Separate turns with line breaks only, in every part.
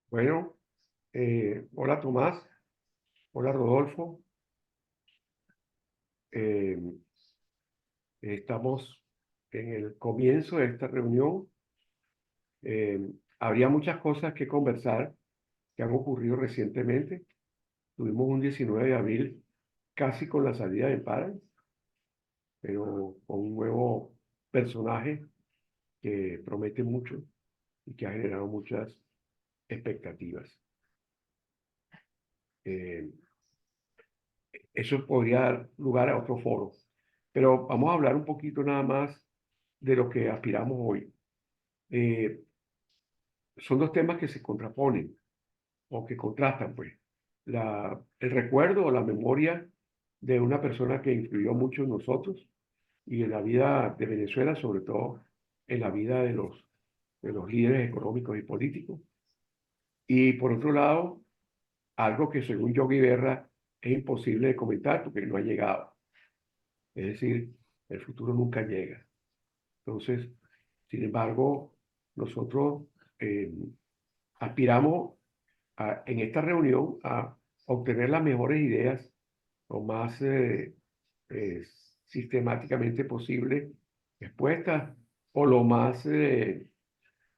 Bueno, hola Tomás, hola Rodolfo. Eh, Estamos en el comienzo de esta reunión. Eh, Habría muchas cosas que conversar que han ocurrido recientemente. Tuvimos un 19 de abril casi con la salida de Paran, pero con un nuevo personaje que promete mucho y que ha generado muchas expectativas. Eh, Eso podría dar lugar a otro foro. Pero vamos a hablar un poquito nada más de lo que aspiramos hoy. Eh, Son dos temas que se contraponen o que contrastan, pues. El recuerdo o la memoria de una persona que influyó mucho en nosotros y en la vida de Venezuela, sobre todo en la vida de los líderes económicos y políticos. Y por otro lado, algo que según Yogi Berra es imposible de comentar porque no ha llegado. Es decir, el futuro nunca llega. Entonces, sin embargo, nosotros eh, aspiramos en esta reunión a obtener las mejores ideas lo más eh, sistemáticamente posible expuestas o lo más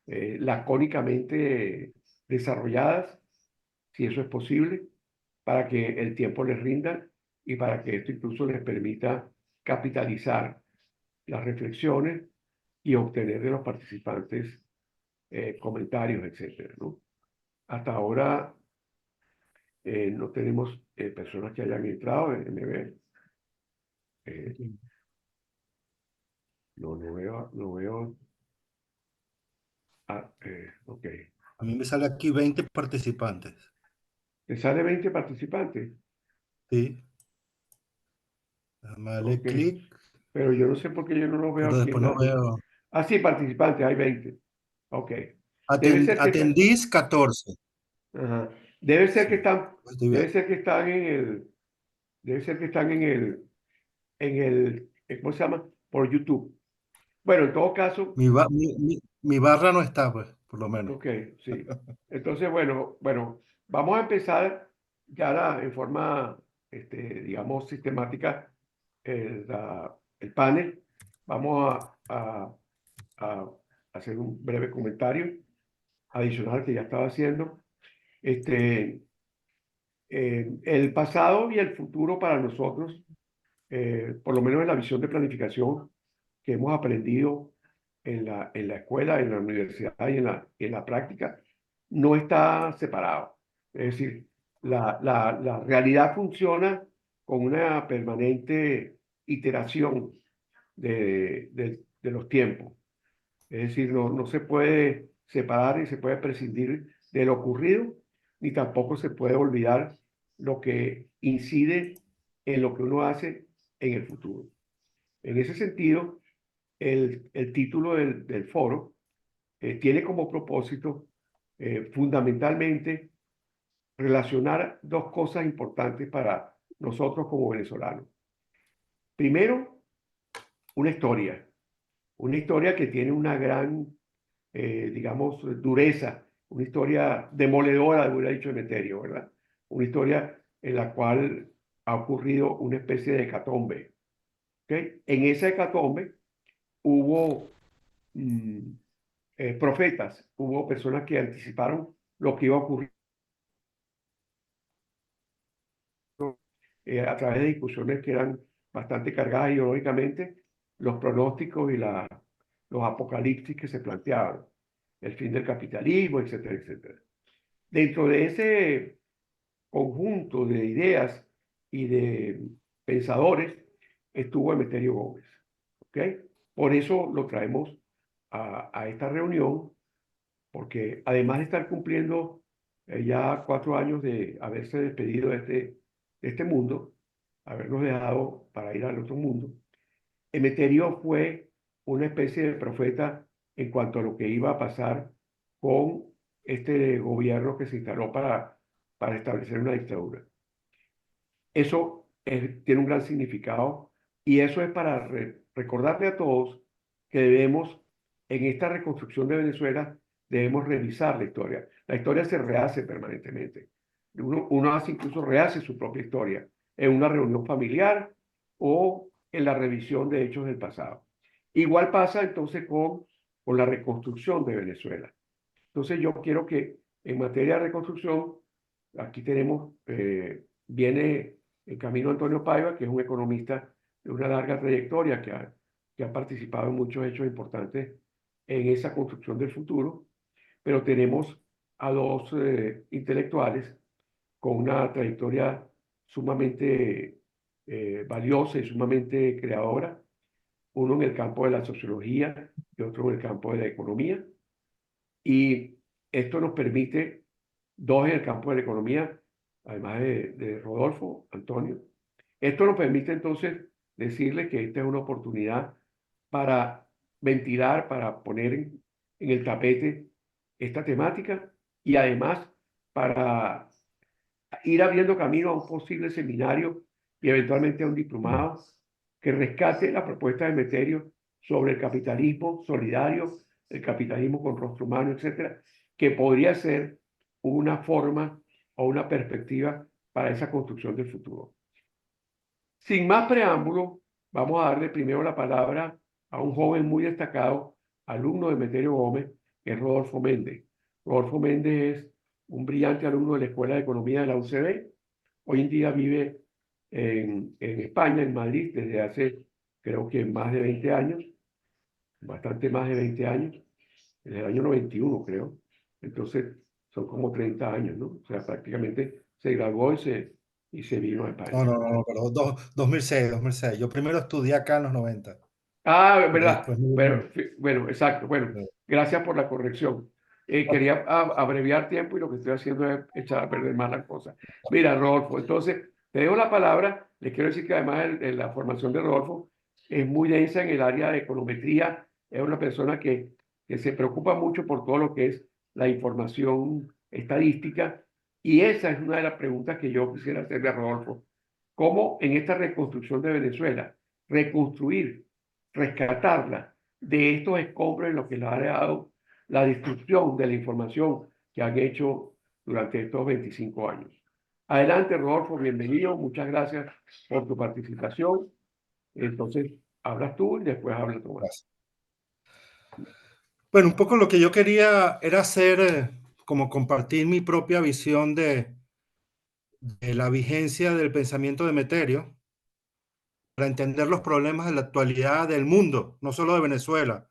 lacónicamente desarrolladas, si eso es posible, para que el tiempo les rinda y para que esto incluso les permita capitalizar las reflexiones y obtener de los participantes comentarios, etcétera, ¿no? Hasta ahora no tenemos personas que hayan entrado, déjenme ver. Eh,
Sí.
no veo. Ok.
A mí me sale aquí 20 participantes.
¿Te sale 20 participantes?
Sí. Déjame darle
Ok.
clic,
Pero yo no sé por qué yo no lo veo
pero
aquí
después no veo.
Ah, sí, participantes, hay 20. Ok. Debe ser que está.
Atendís 14.
Ajá. Debe ser que
Sí,
están,
estoy
debe
bien.
ser que están en el, debe ser que están ¿cómo se llama? Por YouTube. Bueno, en todo caso,
Mi barra no está, pues, por lo menos.
ok, sí. Entonces, bueno, vamos a empezar ya en forma, digamos, sistemática el panel. Vamos a hacer un breve comentario adicional que ya estaba haciendo. Este, el pasado y el futuro para nosotros, por lo menos en la visión de planificación que hemos aprendido en la escuela, en la universidad y en la práctica, no está separado. Es decir, la realidad funciona con una permanente iteración de los tiempos. Es decir, no se puede separar ni se puede prescindir de lo ocurrido, ni tampoco se puede olvidar lo que incide en lo que uno hace en el futuro. En ese sentido, el título del foro tiene como propósito fundamentalmente relacionar dos cosas importantes para nosotros como venezolanos. Primero, una una historia que tiene una gran, digamos, dureza, una historia demoledora, hubiera dicho Emeterio, ¿verdad? Una historia en la cual ha ocurrido una especie de hecatombe. ¿Ok? En esa hecatombe hubo mm, profetas, hubo personas que anticiparon lo que iba a ocurrir a través de discusiones que eran bastante cargadas ideológicamente, los pronósticos y los apocalipsis que se planteaban, el fin del capitalismo, etcétera, etcétera. Dentro de ese conjunto de ideas y de pensadores estuvo Emeterio Gómez. ¿Ok? Por eso lo traemos a esta reunión, porque además de estar cumpliendo ya 4 años de haberse despedido de este mundo, habernos dejado para ir al otro mundo, Emeterio fue una especie de profeta en cuanto a lo que iba a pasar con este gobierno que se instaló para establecer una dictadura. Eso tiene un gran significado y eso es para recordarle a todos que debemos, en esta reconstrucción de Venezuela, debemos revisar la historia. La historia se rehace permanentemente. Uno hace incluso rehace su propia historia en una reunión familiar o en la revisión de hechos del pasado. Igual pasa entonces con la reconstrucción de Venezuela. Entonces yo quiero que en materia de reconstrucción, aquí tenemos, viene en camino Antonio Paiva, que es un economista de una larga trayectoria que ha participado en muchos hechos importantes en esa construcción del futuro, pero tenemos a dos intelectuales con una trayectoria sumamente valiosa y sumamente creadora, uno en el campo de la sociología y otro en el campo de la economía. Y esto nos permite, dos en el campo de la economía, además de Rodolfo, Antonio, esto nos permite entonces decirle que esta es una oportunidad para ventilar, para poner en el tapete esta temática y además para ir abriendo camino a un posible seminario y eventualmente a un diplomado que rescate la propuesta de Meterio sobre el capitalismo solidario, el capitalismo con rostro humano, etcétera, que podría ser una forma o una perspectiva para esa construcción del futuro. Sin más preámbulo, vamos a darle primero la palabra a un joven muy destacado, alumno de Meterio Gómez, que es Rodolfo Méndez. Rodolfo Méndez es un brillante alumno de la Escuela de Economía de la UCB. Hoy en día vive en España, en Madrid, desde hace creo que más de 20 años, bastante más de 20 años, desde el año 91 creo. Entonces son como 30 años, ¿no? O sea, prácticamente se graduó y se vino a
No,
España.
no, no, pero 2006, 2006. Yo primero estudié acá en los 90,
Ah, es
pero
verdad.
después me vine.
Pero, bueno, exacto. Bueno, gracias por la corrección. Quería abreviar tiempo y lo que estoy haciendo es echar a perder más las cosas. Mira, Rodolfo, entonces te dejo la palabra. Les quiero decir que además la formación de Rodolfo es muy densa en el área de econometría. Es una persona que se preocupa mucho por todo lo que es la información estadística. Y esa es una de las preguntas que yo quisiera hacerle a Rodolfo. ¿Cómo en esta reconstrucción de Venezuela, reconstruir, rescatarla de estos escombros en los que le ha dado la destrucción de la información que han hecho durante estos 25 años? Adelante, Rodolfo, bienvenido, muchas gracias por tu participación. Entonces, hablas tú y después habla Tomás.
Gracias. Bueno, un poco lo que yo quería era hacer, como compartir mi propia visión de la vigencia del pensamiento de Meterio para entender los problemas de la actualidad del mundo, no solo de Venezuela,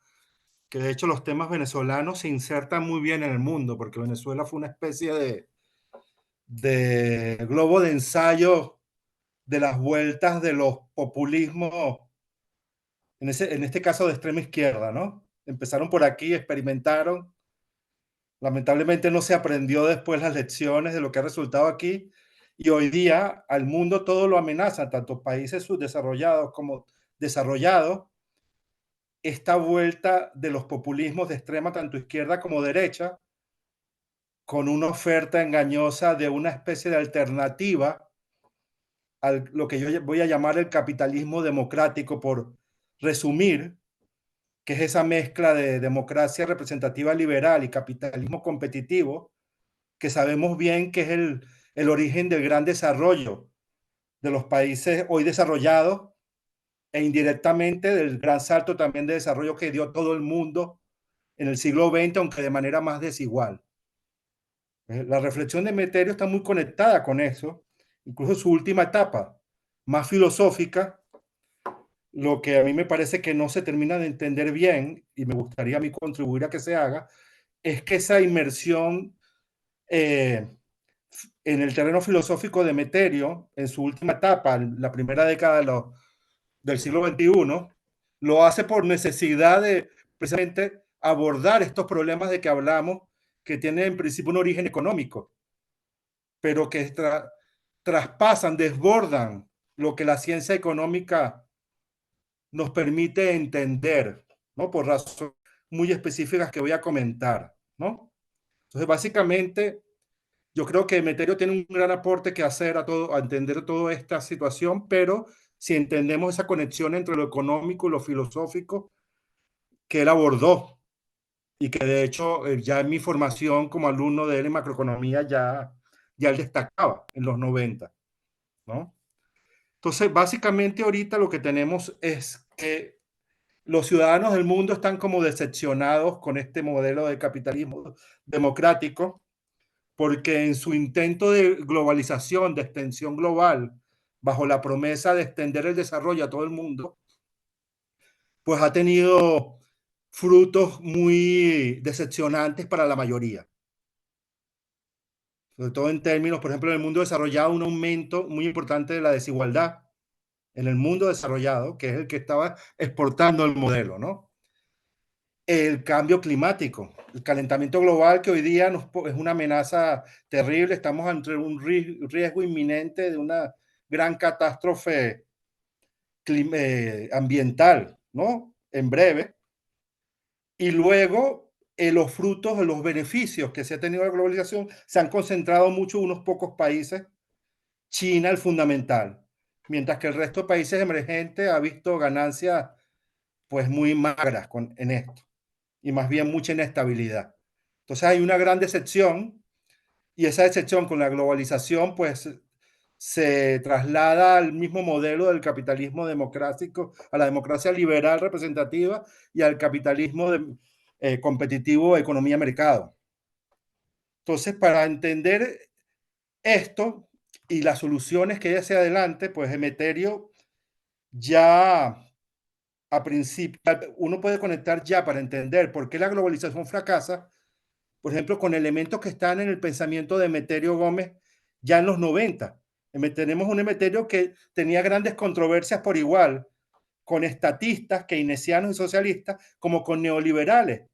que de hecho los temas venezolanos se insertan muy bien en el mundo, porque Venezuela fue una especie de globo de ensayo de las vueltas de los populismos, en este caso de extrema izquierda, ¿no? Empezaron por aquí, experimentaron, lamentablemente no se aprendió después las lecciones de lo que ha resultado aquí, y hoy día al mundo todo lo amenaza, tanto países subdesarrollados como desarrollados, esta vuelta de los populismos de extrema, tanto izquierda como derecha, con una oferta engañosa de una especie de alternativa a lo que yo voy a llamar el capitalismo democrático, por resumir, que es esa mezcla de democracia representativa liberal y capitalismo competitivo, que sabemos bien que es el origen del gran desarrollo de los países hoy desarrollados e indirectamente del gran salto también de desarrollo que dio todo el mundo en el siglo XX, aunque de manera más desigual. La reflexión de Meterio está muy conectada con eso, incluso su última etapa, más filosófica, lo que a mí me parece que no se termina de entender bien, y me gustaría a mí contribuir a que se haga, es que esa inmersión en el terreno filosófico de Meterio, en su última etapa, la primera década del siglo XXI, lo hace por necesidad de precisamente abordar estos problemas de que hablamos, que tienen en principio un origen económico, pero que traspasan, desbordan lo que la ciencia económica nos permite entender, ¿no? Por razones muy específicas que voy a comentar, ¿no? Entonces, básicamente, yo creo que Meterio tiene un gran aporte que hacer a entender toda esta situación, pero si entendemos esa conexión entre lo económico y lo filosófico que él abordó y que de hecho ya en mi formación como alumno de él en macroeconomía ya él destacaba en los 90, ¿no? Entonces, básicamente ahorita lo que tenemos es que los ciudadanos del mundo están como decepcionados con este modelo de capitalismo democrático, porque en su intento de globalización, de extensión global, bajo la promesa de extender el desarrollo a todo el mundo, pues ha tenido frutos muy decepcionantes para la mayoría. Sobre todo en términos, por ejemplo, en el mundo desarrollado, un aumento muy importante de la desigualdad en el mundo desarrollado, que es el que estaba exportando el modelo, ¿no? El cambio climático, el calentamiento global que hoy día es una amenaza terrible, estamos ante un riesgo inminente de una gran catástrofe ambiental, ¿no? En breve. Y luego los frutos, los beneficios que se ha tenido la globalización se han concentrado mucho en unos pocos países, China el fundamental, mientras que el resto de países emergentes ha visto ganancias pues muy magras en esto y más bien mucha inestabilidad. Entonces hay una gran decepción y esa decepción con la globalización pues se traslada al mismo modelo del capitalismo democrático, a la democracia liberal representativa y al capitalismo competitivo economía-mercado. Entonces, para entender esto y las soluciones que hay hacia adelante, pues Emeterio ya a principio, uno puede conectar ya para entender por qué la globalización fracasa, por ejemplo, con elementos que están en el pensamiento de Emeterio Gómez ya en los 90. Tenemos un Emeterio que tenía grandes controversias por igual con estatistas, keynesianos y socialistas, como con neoliberales,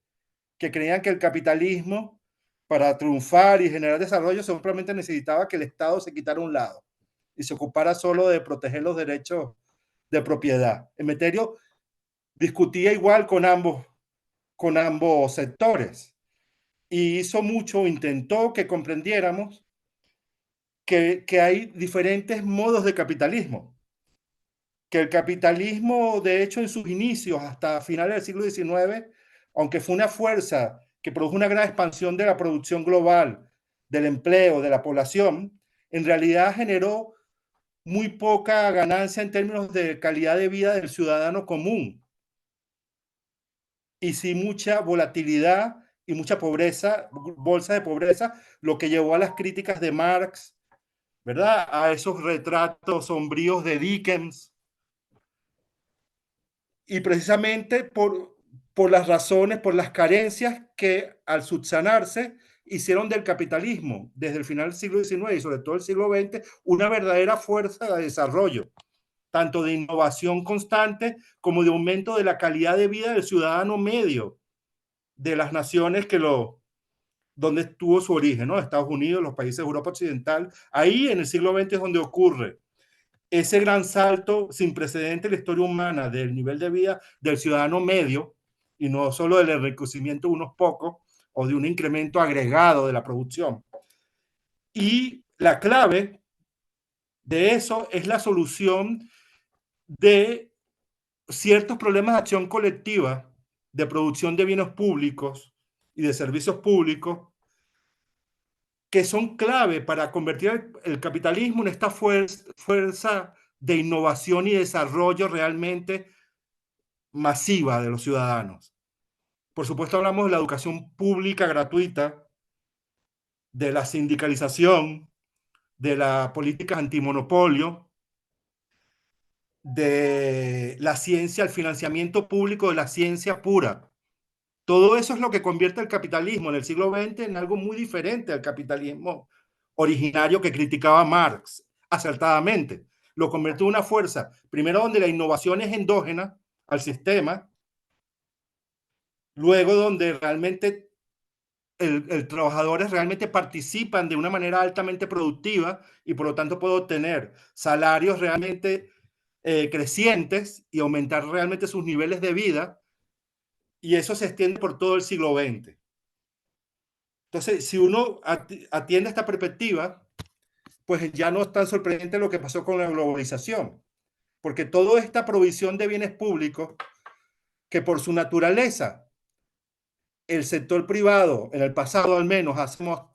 que creían que el capitalismo, para triunfar y generar desarrollo, simplemente necesitaba que el Estado se quitara a un lado y se ocupara solo de proteger los derechos de propiedad. Emeterio discutía igual con ambos sectores y hizo mucho, intentó que comprendiéramos que hay diferentes modos de capitalismo, que el capitalismo, de hecho, en sus inicios, hasta finales del siglo XIX, aunque fue una fuerza que produjo una gran expansión de la producción global, del empleo, de la población, en realidad generó muy poca ganancia en términos de calidad de vida del ciudadano común y sí mucha volatilidad y mucha pobreza, bolsa de pobreza, lo que llevó a las críticas de Marx, ¿verdad? A esos retratos sombríos de Dickens. Y precisamente por las razones, por las carencias que al subsanarse hicieron del capitalismo desde el final del siglo XIX y sobre todo el siglo XX una verdadera fuerza de desarrollo, tanto de innovación constante como de aumento de la calidad de vida del ciudadano medio de las naciones donde tuvo su origen, ¿no? Estados Unidos, los países de Europa Occidental. Ahí en el siglo XX es donde ocurre ese gran salto sin precedente en la historia humana del nivel de vida del ciudadano medio y no solo del enriquecimiento de unos pocos o de un incremento agregado de la producción. Y la clave de eso es la solución de ciertos problemas de acción colectiva, de producción de bienes públicos y de servicios públicos que son clave para convertir el capitalismo en esta fuerza de innovación y desarrollo realmente masiva de los ciudadanos. Por supuesto, hablamos de la educación pública gratuita, de la sindicalización, de la política antimonopolio, de la ciencia, el financiamiento público de la ciencia pura. Todo eso es lo que convierte el capitalismo en el siglo XX en algo muy diferente al capitalismo originario que criticaba Marx acertadamente. Lo convierte en una fuerza, primero donde la innovación es endógena al sistema, luego donde realmente el trabajadores realmente participan de una manera altamente productiva y por lo tanto puede obtener salarios realmente crecientes y aumentar realmente sus niveles de vida, y eso se extiende por todo el siglo XX. Entonces, si uno atiende esta perspectiva, pues ya no es tan sorprendente lo que pasó con la globalización, porque toda esta provisión de bienes públicos, que por su naturaleza el sector privado, en el pasado al menos,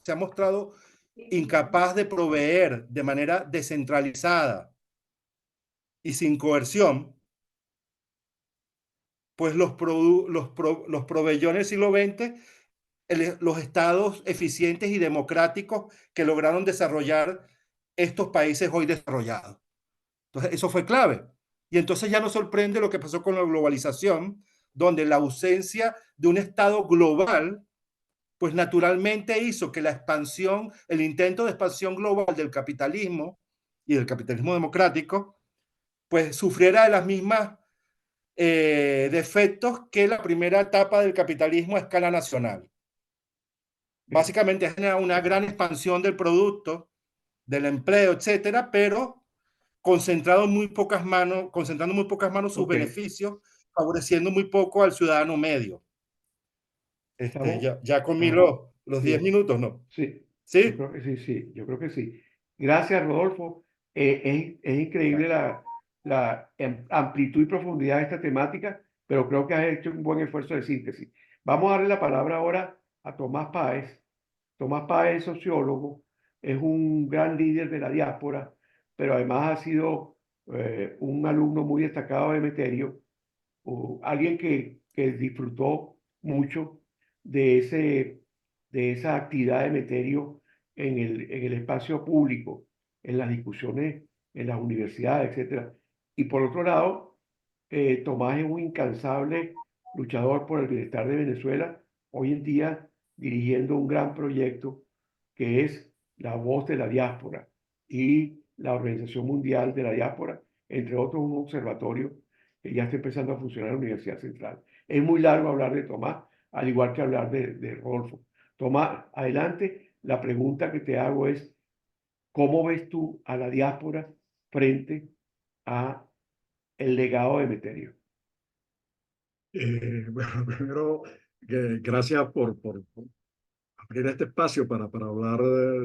se ha mostrado incapaz de proveer de manera descentralizada y sin coerción, pues los proveyó en el siglo XX los estados eficientes y democráticos que lograron desarrollar estos países hoy desarrollados. Entonces, eso fue clave. Y entonces ya no sorprende lo que pasó con la globalización, donde la ausencia de un estado global, pues naturalmente hizo que la expansión, el intento de expansión global del capitalismo y del capitalismo democrático, pues sufriera de las mismas defectos que la primera etapa del capitalismo a escala nacional. Básicamente genera una gran expansión del producto, del empleo, etcétera, pero concentrando muy pocas manos sus
Ok,
beneficios, favoreciendo muy poco al ciudadano medio.
estamos,
Ya comí
ajá,
los 10
sí,
minutos, ¿no?
sí, yo
¿Sí?
creo que sí, sí, yo creo que sí. Gracias, Rodolfo. Es increíble la amplitud y profundidad de esta temática, pero creo que has hecho un buen esfuerzo de síntesis. Vamos a darle la palabra ahora a Tomás Páez. Tomás Páez es sociólogo, es un gran líder de la diáspora, pero además ha sido un alumno muy destacado de Meterio, o alguien que disfrutó mucho de, de esa actividad de Meterio en el espacio público, en las discusiones en las universidades, etcétera. Y por otro lado, Tomás es un incansable luchador por el bienestar de Venezuela, hoy en día dirigiendo un gran proyecto que es la voz de la diáspora y la Organización Mundial de la Diáspora, entre otros un observatorio que ya está empezando a funcionar en la Universidad Central. Es muy largo hablar de Tomás, al igual que hablar de Rodolfo. Tomás, adelante. La pregunta que te hago es, ¿cómo ves tú a la diáspora frente a el legado de Meterio?
Bueno, primero, gracias por abrir este espacio para hablar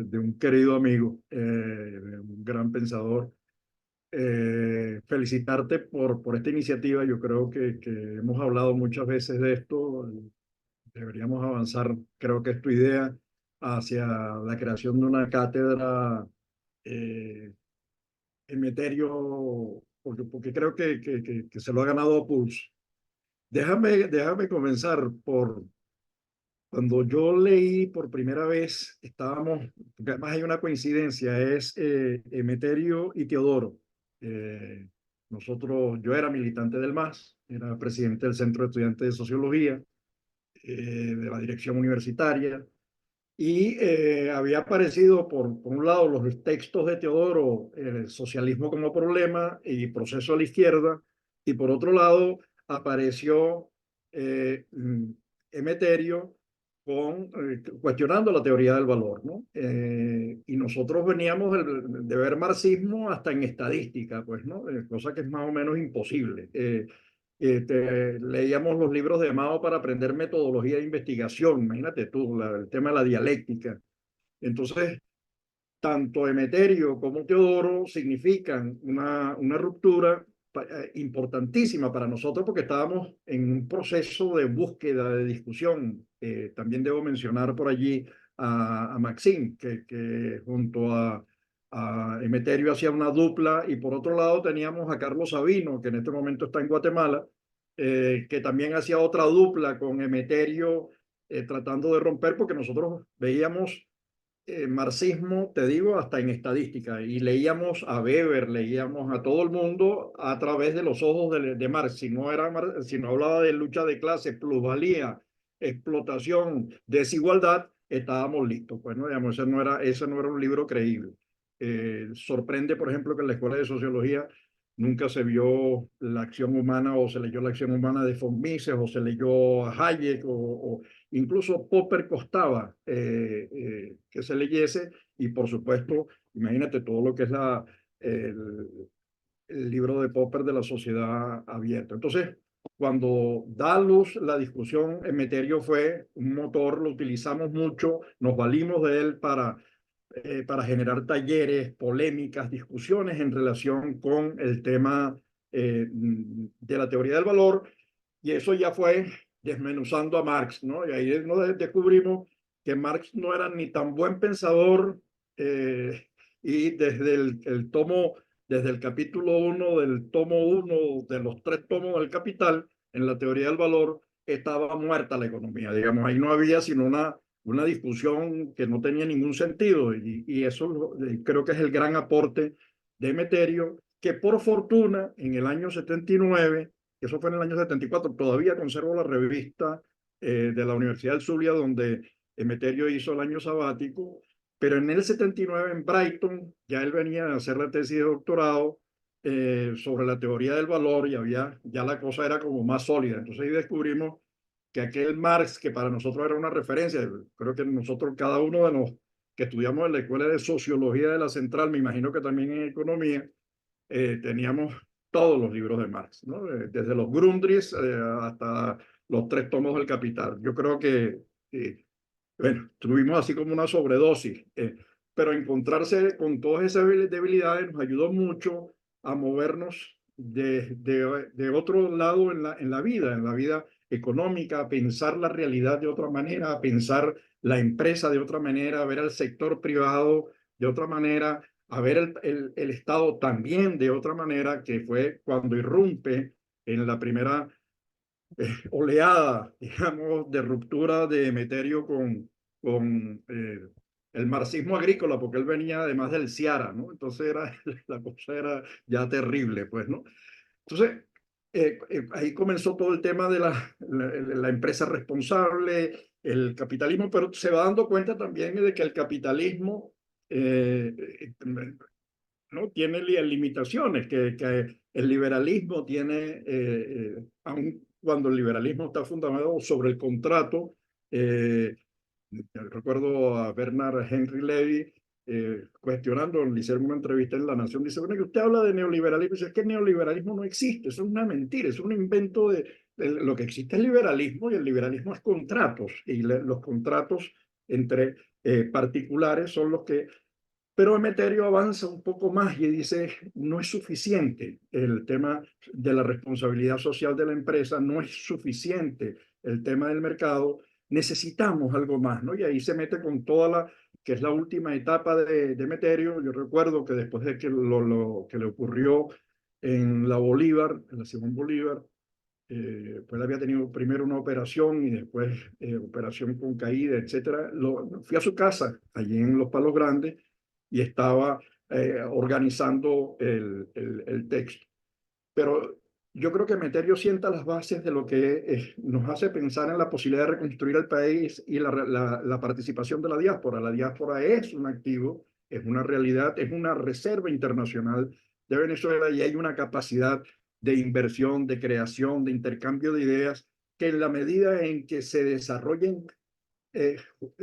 de un querido amigo, un gran pensador. Felicitarte por esta iniciativa. Yo creo que hemos hablado muchas veces de esto. Deberíamos avanzar, creo que es tu idea, hacia la creación de una cátedra eh, Emeterio, porque creo que se lo ha ganado a pulso. Déjame comenzar por cuando yo leí por primera vez, porque además hay una coincidencia, es Emeterio y Teodoro. Eh, yo era militante del MAS, era presidente del Centro de Estudiantes de Sociología, de la dirección universitaria, y había aparecido por un lado los textos de Teodoro, el socialismo como problema y proceso a la izquierda, y por otro lado apareció Emeterio cuestionando la teoría del valor, ¿no? Y nosotros veníamos de ver marxismo hasta en estadística, pues, ¿no? Cosa que es más o menos imposible. Leíamos los libros de Mao para aprender metodología de investigación, imagínate tú, el tema de la dialéctica. Entonces, tanto Emeterio como Teodoro significan una ruptura importantísima para nosotros porque estábamos en un proceso de búsqueda, de discusión. También debo mencionar por allí a Maxim, que junto a Emeterio hacía una dupla, y por otro lado teníamos a Carlos Sabino, que en este momento está en Guatemala, que también hacía otra dupla con Emeterio, tratando de romper, porque nosotros veíamos marxismo, te digo, hasta en estadística, y leíamos a Weber, leíamos a todo el mundo a través de los ojos de Marx. Si no hablaba de lucha de clases, plusvalía, explotación, desigualdad, estábamos listos. Pues no, digamos, ese no era un libro creíble. Sorprende, por ejemplo, que en la Escuela de Sociología nunca se vio la acción humana, o se leyó la acción humana de von Mises, o se leyó a Hayek, o incluso Popper costaba que se leyese. Y por supuesto, imagínate todo lo que es el, el libro de Popper de la sociedad abierta. Entonces, cuando da luz la discusión, Emeterio fue un motor, lo utilizamos mucho, nos valimos de él para generar talleres, polémicas, discusiones en relación con el tema de la teoría del valor. Y eso ya fue desmenuzando a Marx, ¿no? Y ahí nos descubrimos que Marx no era ni tan buen pensador, y desde el capítulo 1 del tomo 1 de los 3 tomos del Capital, en la teoría del valor, estaba muerta la economía, digamos, ahí no había sino una discusión que no tenía ningún sentido, y eso creo que es el gran aporte de Emeterio, que por fortuna en el año 79, eso fue en el año 74, todavía conservo la revista de la Universidad del Zulia, donde Emeterio hizo el año sabático, pero en el 79 en Brighton ya él venía a hacer la tesis de doctorado sobre la teoría del valor, y ya la cosa era como más sólida. Entonces ahí descubrimos que aquel Marx, que para nosotros era una referencia, creo que nosotros, cada uno de los que estudiamos en la Escuela de Sociología de la Central, me imagino que también en Economía, teníamos todos los libros de Marx, ¿no? Desde los Grundrisse hasta los 3 tomos del Capital. Yo creo que, bueno, tuvimos así como una sobredosis, pero encontrarse con todas esas debilidades nos ayudó mucho a movernos de otro lado en la vida económica, a pensar la realidad de otra manera, a pensar la empresa de otra manera, a ver al sector privado de otra manera, a ver el Estado también de otra manera, que fue cuando irrumpe en la primera oleada, digamos, de ruptura de Emeterio con el marxismo agrícola, porque él venía además del Ciara, ¿no? Entonces la cosa era ya terrible, pues, ¿no? Entonces, ahí comenzó todo el tema de la empresa responsable, el capitalismo, pero se va dando cuenta también de que el capitalismo ¿no? Tiene limitaciones, que el liberalismo tiene, aun cuando el liberalismo está fundamentado sobre el contrato, recuerdo a Bernard Henry Levy cuestionando, le hicieron una entrevista en La Nación, dice, bueno, que usted habla de neoliberalismo, dice, es que el neoliberalismo no existe, eso es una mentira, es un invento lo que existe es liberalismo, y el liberalismo es contratos, y los contratos entre particulares son los que... Pero Emeterio avanza un poco más y dice, no es suficiente el tema de la responsabilidad social de la empresa, no es suficiente el tema del mercado, necesitamos algo más, ¿no? Y ahí se mete con que es la última etapa de Emeterio. Yo recuerdo que después de que lo que le ocurrió en la Bolívar, en la Simón Bolívar, pues él había tenido primero una operación y después operación con caída, etcétera. Fui a su casa, allí en Los Palos Grandes, y estaba organizando el texto. Pero yo creo que Emeterio sienta las bases de lo que nos hace pensar en la posibilidad de reconstruir el país y la participación de la diáspora. La diáspora es un activo, es una realidad, es una reserva internacional de Venezuela, y hay una capacidad de inversión, de creación, de intercambio de ideas, que en la medida en que se desarrollen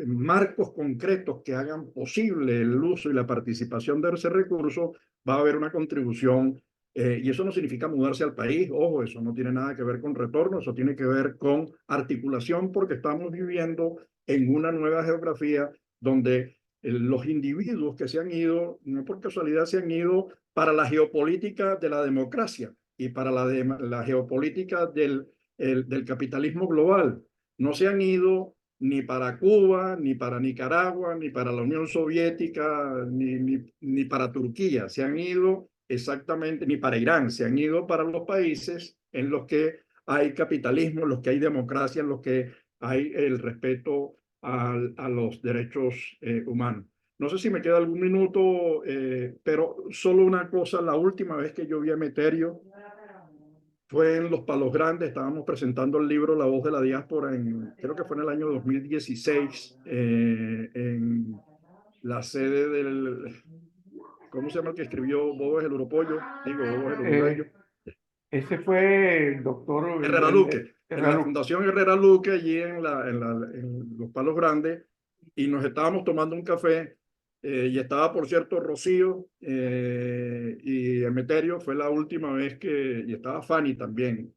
marcos concretos que hagan posible el uso y la participación de ese recurso, va a haber una contribución. Y eso no significa mudarse al país, ojo, eso no tiene nada que ver con retorno, eso tiene que ver con articulación, porque estamos viviendo en una nueva geografía donde los individuos que se han ido, no por casualidad se han ido para la geopolítica de la democracia y para la geopolítica del capitalismo global. No se han ido ni para Cuba, ni para Nicaragua, ni para la Unión Soviética, ni para Turquía. Se han ido exactamente, ni para Irán, se han ido para los países en los que hay capitalismo, en los que hay democracia, en los que hay el respeto a los derechos humanos. No sé si me queda algún minuto, pero solo una cosa, la última vez que yo vi a Emeterio fue en Los Palos Grandes, estábamos presentando el libro La Voz de la Diáspora, creo que fue en el año 2016, en la sede ¿cómo se llama el que escribió Bobo es el Uropollo? Digo, Bobo es el Urogallo.
Ese fue el doctor
Herrera Luque, en la
Luque.
Fundación Herrera Luque, allí en Los Palos Grandes, y nos estábamos tomando un café, y estaba, por cierto, Rocío y Emeterio, fue la última vez y estaba Fanny también.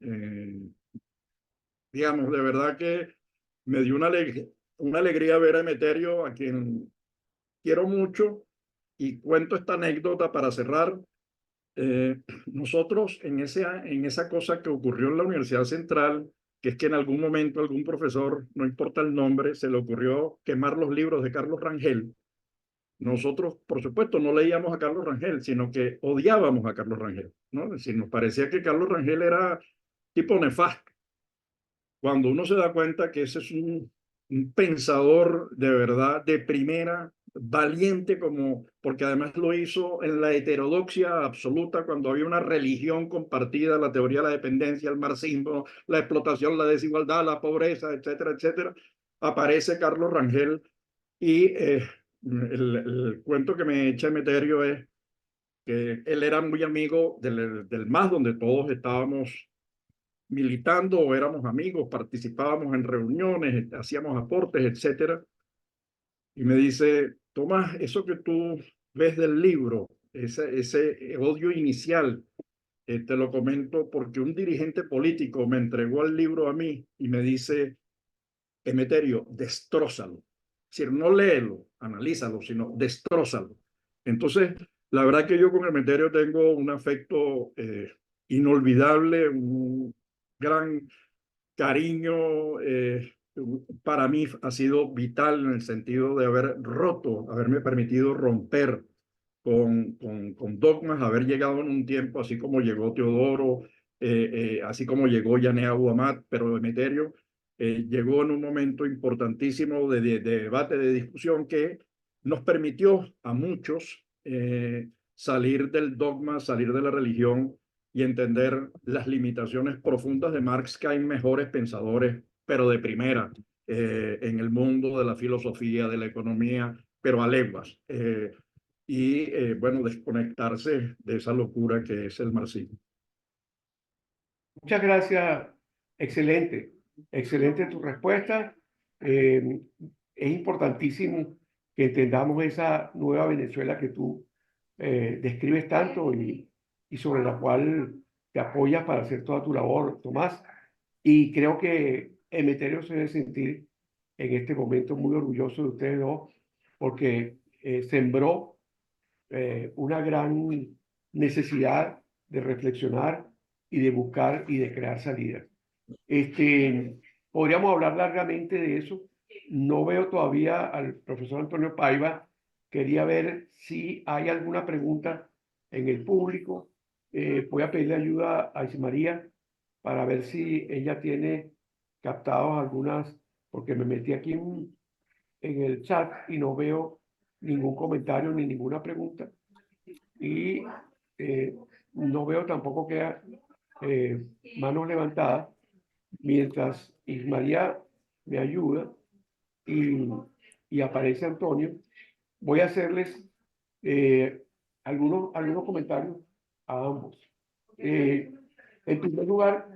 Digamos, de verdad que me dio una alegría ver a Emeterio, a quien quiero mucho, y cuento esta anécdota para cerrar. Nosotros en esa cosa que ocurrió en la Universidad Central, que es que en algún momento algún profesor, no importa el nombre, se le ocurrió quemar los libros de Carlos Rangel. Nosotros, por supuesto, no leíamos a Carlos Rangel, sino que odiábamos a Carlos Rangel, ¿no? Es decir, nos parecía que Carlos Rangel era tipo nefasto. Cuando uno se da cuenta que ese es un pensador de verdad, de primera, valiente como, porque además lo hizo en la heterodoxia absoluta, cuando había una religión compartida, la teoría de la dependencia, el marxismo, la explotación, la desigualdad, la pobreza, etcétera, etcétera, aparece Carlos Rangel y el cuento que me echa Emeterio es que él era muy amigo del MAS, donde todos estábamos militando o éramos amigos, participábamos en reuniones, hacíamos aportes, etcétera. Y me dice, Tomás, eso que tú ves del libro, ese odio inicial, te lo comento porque un dirigente político me entregó el libro a mí y me dice, Emeterio, destrózalo. Es decir, no léelo, analízalo, sino destrózalo. Entonces, la verdad que yo con Emeterio tengo un afecto inolvidable, un gran cariño. Para mí ha sido vital en el sentido de haber roto, haberme permitido romper con dogmas, haber llegado en un tiempo así como llegó Teodoro, así como llegó Yanea Abuamat, pero Emeterio llegó en un momento importantísimo de debate, de discusión que nos permitió a muchos salir del dogma, salir de la religión y entender las limitaciones profundas de Marx, que hay mejores pensadores, pero de primera, en el mundo de la filosofía, de la economía, pero a leguas. Bueno, desconectarse de esa locura que es el marxismo.
Muchas gracias. Excelente. Excelente tu respuesta. Es importantísimo que entendamos esa nueva Venezuela que tú describes tanto y sobre la cual te apoyas para hacer toda tu labor, Tomás. Y creo que Emeterio se debe sentir en este momento muy orgulloso de ustedes dos porque sembró una gran necesidad de reflexionar y de buscar y de crear salidas. Podríamos hablar largamente de eso. No veo todavía al profesor Antonio Paiva. Quería ver si hay alguna pregunta en el público. Voy a pedirle ayuda a Ismaría para ver si ella tiene captados algunas, porque me metí aquí en el chat y no veo ningún comentario ni ninguna pregunta. Y eh, no veo tampoco que haya manos levantadas, mientras Ismaría me ayuda y, y aparece Antonio. Voy a hacerles algunos comentarios a ambos. En primer lugar,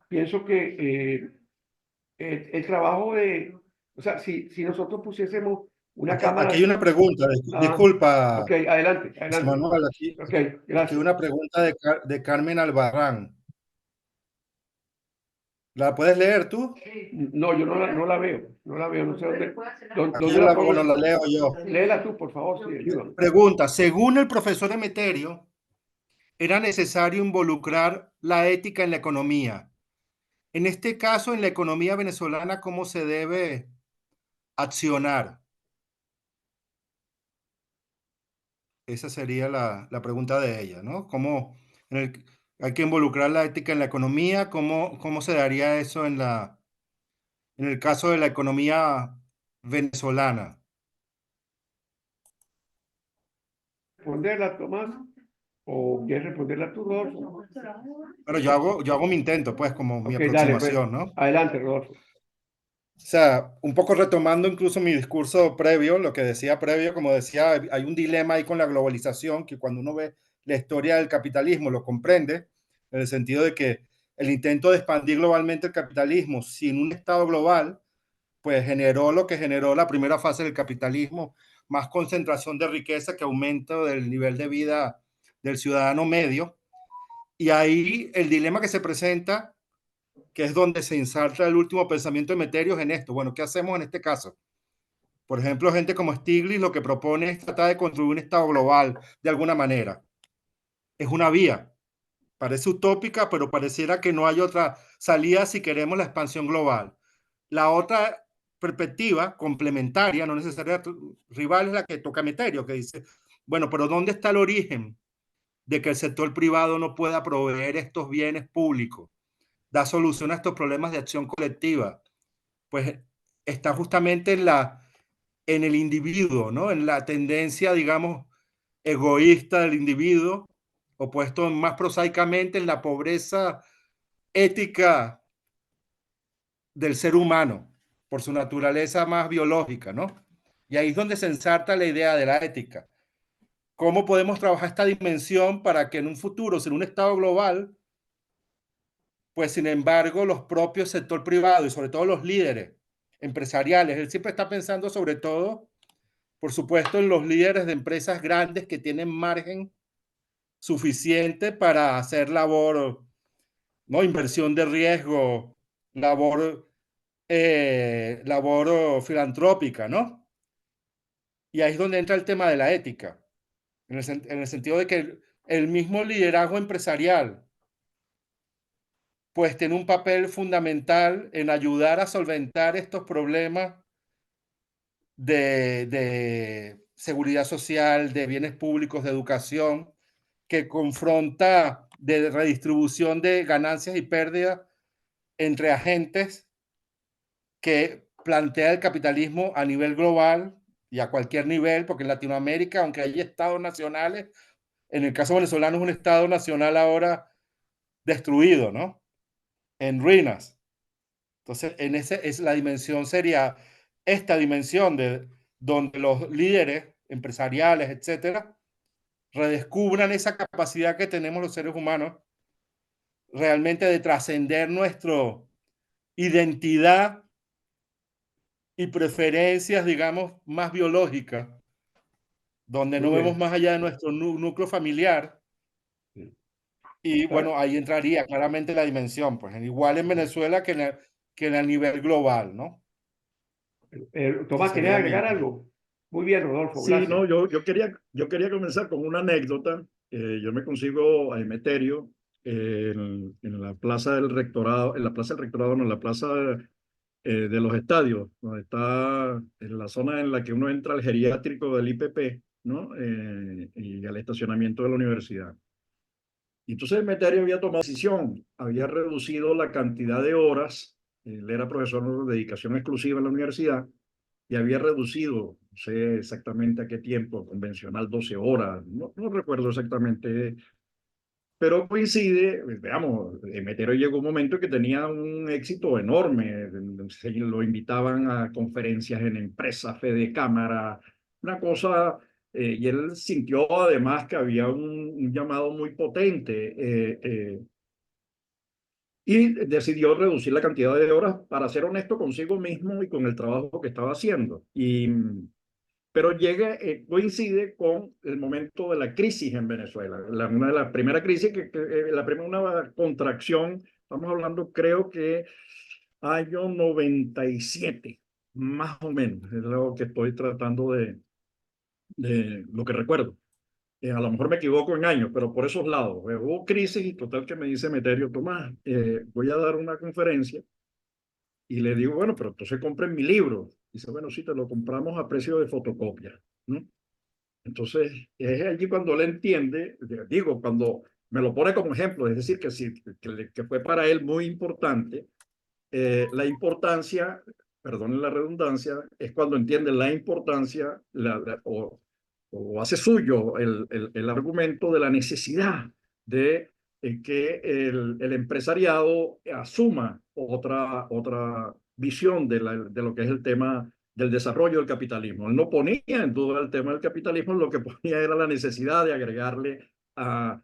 pienso que el trabajo o sea, si nosotros pusiésemos una cámara.
Aquí hay una pregunta,
Ah,
disculpa,
ok, adelante, adelante.
Manuel,
Ok,
aquí
gracias.
una pregunta de Carmen Albarrán. ¿La puedes leer tú?
No, yo no la veo, no sé dónde
Aquí
la puedo.
bueno, la leo yo.
Léela tú, por favor, sí, ayúdame.
Pregunta, según el profesor Emeterio, era necesario involucrar la ética en la economía. En este caso, en la economía venezolana, ¿cómo se debe accionar? Esa sería la pregunta de ella, ¿no? ¿Cómo hay que involucrar la ética en la economía? ¿Cómo se daría eso en el caso de la economía venezolana?
¿Responderla, Tomás? ¿O quieres responderla tú, Rodolfo?
Bueno, yo hago mi intento, pues, como mi
Ok, dale, pues,
aproximación, ¿no?
adelante, Rodolfo.
O sea, un poco retomando incluso mi discurso previo, lo que decía previo, como decía, hay un dilema ahí con la globalización, que cuando uno ve la historia del capitalismo lo comprende, en el sentido de que el intento de expandir globalmente el capitalismo sin un Estado global, pues generó lo que generó la primera fase del capitalismo, más concentración de riqueza que aumento del nivel de vida del ciudadano medio. Y ahí el dilema que se presenta, que es donde se inserta el último pensamiento de Meterios en esto. Bueno, ¿qué hacemos en este caso? Por ejemplo, gente como Stiglitz lo que propone es tratar de construir un Estado global de alguna manera. Es una vía, Parece utópica, pero pareciera que no hay otra salida si queremos la expansión global. La otra perspectiva complementaria, no necesaria rival, es la que toca Emeterio, que dice, bueno, pero ¿dónde está el origen de que el sector privado no pueda proveer estos bienes públicos, da solución a estos problemas de acción colectiva? Pues está justamente en el individuo, ¿no? En la tendencia, digamos, egoísta del individuo, o puesto más prosaicamente en la pobreza ética del ser humano, por su naturaleza más biológica, ¿no? Y ahí es donde se ensarta la idea de la ética. ¿Cómo podemos trabajar esta dimensión para que en un futuro, sin un Estado global, pues sin embargo los propios sector privado y sobre todo los líderes empresariales, él siempre está pensando sobre todo, por supuesto, en los líderes de empresas grandes que tienen margen suficiente para hacer labor, ¿no? Inversión de riesgo, labor filantrópica, ¿no? Y ahí es donde entra el tema de la ética, en el sentido de que el mismo liderazgo empresarial pues tiene un papel fundamental en ayudar a solventar estos problemas de seguridad social, de bienes públicos, de educación, que confronta de redistribución de ganancias y pérdidas entre agentes que plantea el capitalismo a nivel global y a cualquier nivel, porque en Latinoamérica, aunque hay estados nacionales, en el caso venezolano es un estado nacional ahora destruido, ¿no? En ruinas. Entonces, en ese es la dimensión, sería esta dimensión de donde los líderes empresariales, etcétera, redescubran esa capacidad que tenemos los seres humanos realmente de trascender nuestra identidad y preferencias, digamos, más biológicas, donde
Muy
no vemos
bien.
más allá de nuestro núcleo familiar.
Sí.
Y
Está-
bueno, ahí entraría claramente la dimensión, pues igual en Venezuela que en el nivel global, ¿no? Esa
Tomás, ¿quieres
sería
agregar
mi...
algo? Muy bien, Rodolfo,
Sí,
gracias.
no, yo quería comenzar con una anécdota. Yo me consigo a Emeterio en la plaza del rectorado, en la plaza del rectorado, no, en la plaza de los estadios, donde está en la zona en la que uno entra al geriátrico del IPP, ¿no? Y al estacionamiento de la universidad. Y entonces Emeterio había tomado decisión, había reducido la cantidad de horas, él era profesor de dedicación exclusiva en la universidad, y había reducido, no sé exactamente a qué tiempo, convencional 12 horas, no recuerdo exactamente, pero coincide, veamos, Emeterio llegó un momento que tenía un éxito enorme, lo invitaban a conferencias en empresas, fe de cámara, una cosa, y él sintió además que había un llamado muy potente, y decidió reducir la cantidad de horas para ser honesto consigo mismo y con el trabajo que estaba haciendo. Pero llega, coincide con el momento de la crisis en Venezuela, una de las primeras crisis, una contracción, estamos hablando creo que año 97, más o menos, es lo que estoy tratando de lo que recuerdo. A lo mejor me equivoco en años, pero por esos lados. Hubo crisis y total que me dice Meterio, Tomás, voy a dar una conferencia y le digo, bueno, pero entonces compren mi libro. Dice, bueno, sí, te lo compramos a precio de fotocopia, ¿no? Entonces, es allí cuando él entiende, digo, cuando me lo pone como ejemplo, es decir, que, sí, que fue para él muy importante, la importancia, perdonen la redundancia, es cuando entiende la importancia o hace suyo el argumento de la necesidad de que el empresariado asuma otra visión de lo que es el tema del desarrollo del capitalismo. Él no ponía en duda el tema del capitalismo, lo que ponía era la necesidad de agregarle a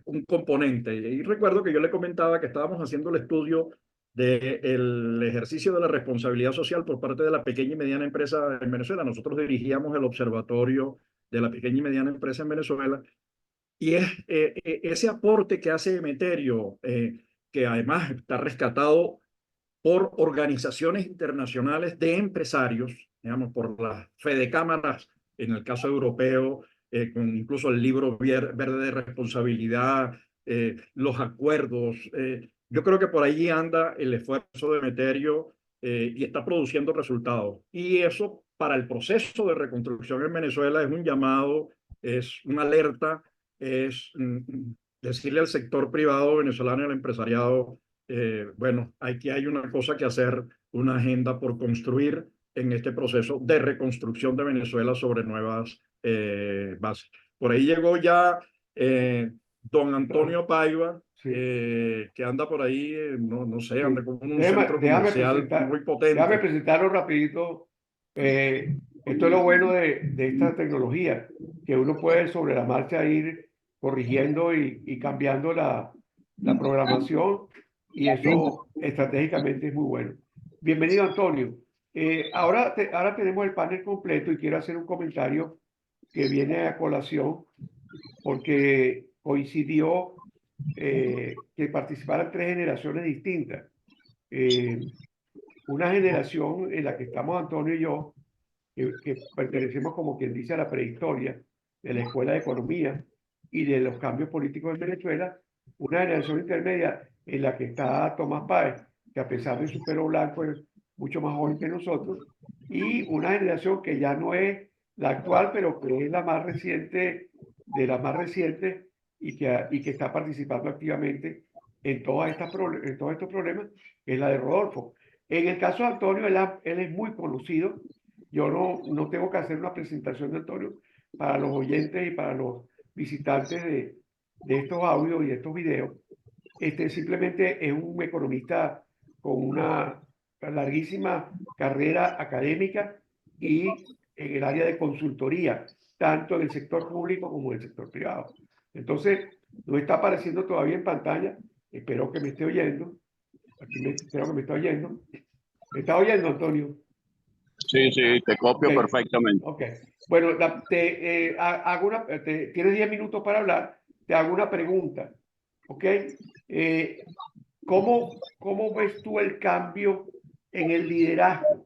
un componente. Y recuerdo que yo le comentaba que estábamos haciendo el estudio del ejercicio de la responsabilidad social por parte de la pequeña y mediana empresa en Venezuela. Nosotros dirigíamos el observatorio de la pequeña y mediana empresa en Venezuela y es ese aporte que hace Emeterio, que además está rescatado por organizaciones internacionales de empresarios, digamos, por las fedecámaras, en el caso europeo, con incluso el libro verde de responsabilidad, los acuerdos. Yo creo que por ahí anda el esfuerzo de Emeterio y está produciendo resultados. Y eso para el proceso de reconstrucción en Venezuela es un llamado, es una alerta, es decirle al sector privado venezolano y al empresariado, bueno, aquí hay una cosa que hacer, una agenda por construir en este proceso de reconstrucción de Venezuela sobre nuevas bases. Por ahí llegó ya don Antonio Paiva,
Sí.
que anda por ahí, no sé,
Sí.
anda como en un
Déjame,
centro
déjame
comercial
presentar,
muy
déjame
potente.
presentarlo rapidito. Esto es lo bueno de esta tecnología, que uno puede sobre la marcha ir corrigiendo y cambiando la programación, y eso estratégicamente es muy bueno. Bienvenido, Antonio. Ahora tenemos el panel completo y quiero hacer un comentario que viene a colación porque coincidió que participaran tres generaciones distintas. Eh, una generación en la que estamos Antonio y yo, que pertenecemos como quien dice a la prehistoria de la Escuela de Economía y de los cambios políticos en Venezuela, una generación intermedia en la que está Tomás Páez, que a pesar de su pelo blanco es mucho más joven que nosotros, y una generación que ya no es la actual, pero que es la más reciente de las más recientes y que está participando activamente en, en todos estos problemas, que es la de Rodolfo. En el caso de Antonio, él es muy conocido. Yo no tengo que hacer una presentación de Antonio para los oyentes y para los visitantes de estos audios y de estos videos. Simplemente es un economista con una larguísima carrera académica y en el área de consultoría, tanto en el sector público como en el sector privado. Entonces, no está apareciendo todavía en pantalla. Espero que me esté oyendo. Espero que me esté oyendo. ¿Me está oyendo, Antonio?
Sí, sí, te copio
Ok,
perfectamente.
ok. Bueno, tienes 10 minutos para hablar. Te hago una pregunta. ¿Ok? Eh, ¿cómo ves tú el cambio en el liderazgo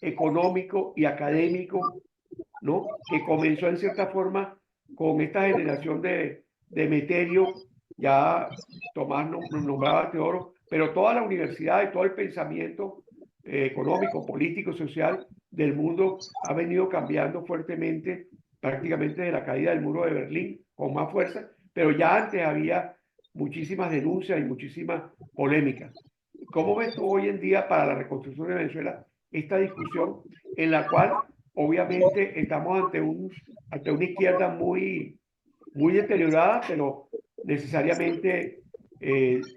económico y académico, ¿no? Que comenzó en cierta forma con esta generación de Meterio, ya Tomás nombraba a Teodoro, pero toda la universidad y todo el pensamiento económico, político, social del mundo ha venido cambiando fuertemente, prácticamente de la caída del muro de Berlín, con más fuerza, pero ya antes había muchísimas denuncias y muchísimas polémicas. ¿Cómo ves tú hoy en día para la reconstrucción de Venezuela esta discusión en la cual obviamente estamos ante una izquierda muy deteriorada, pero necesariamente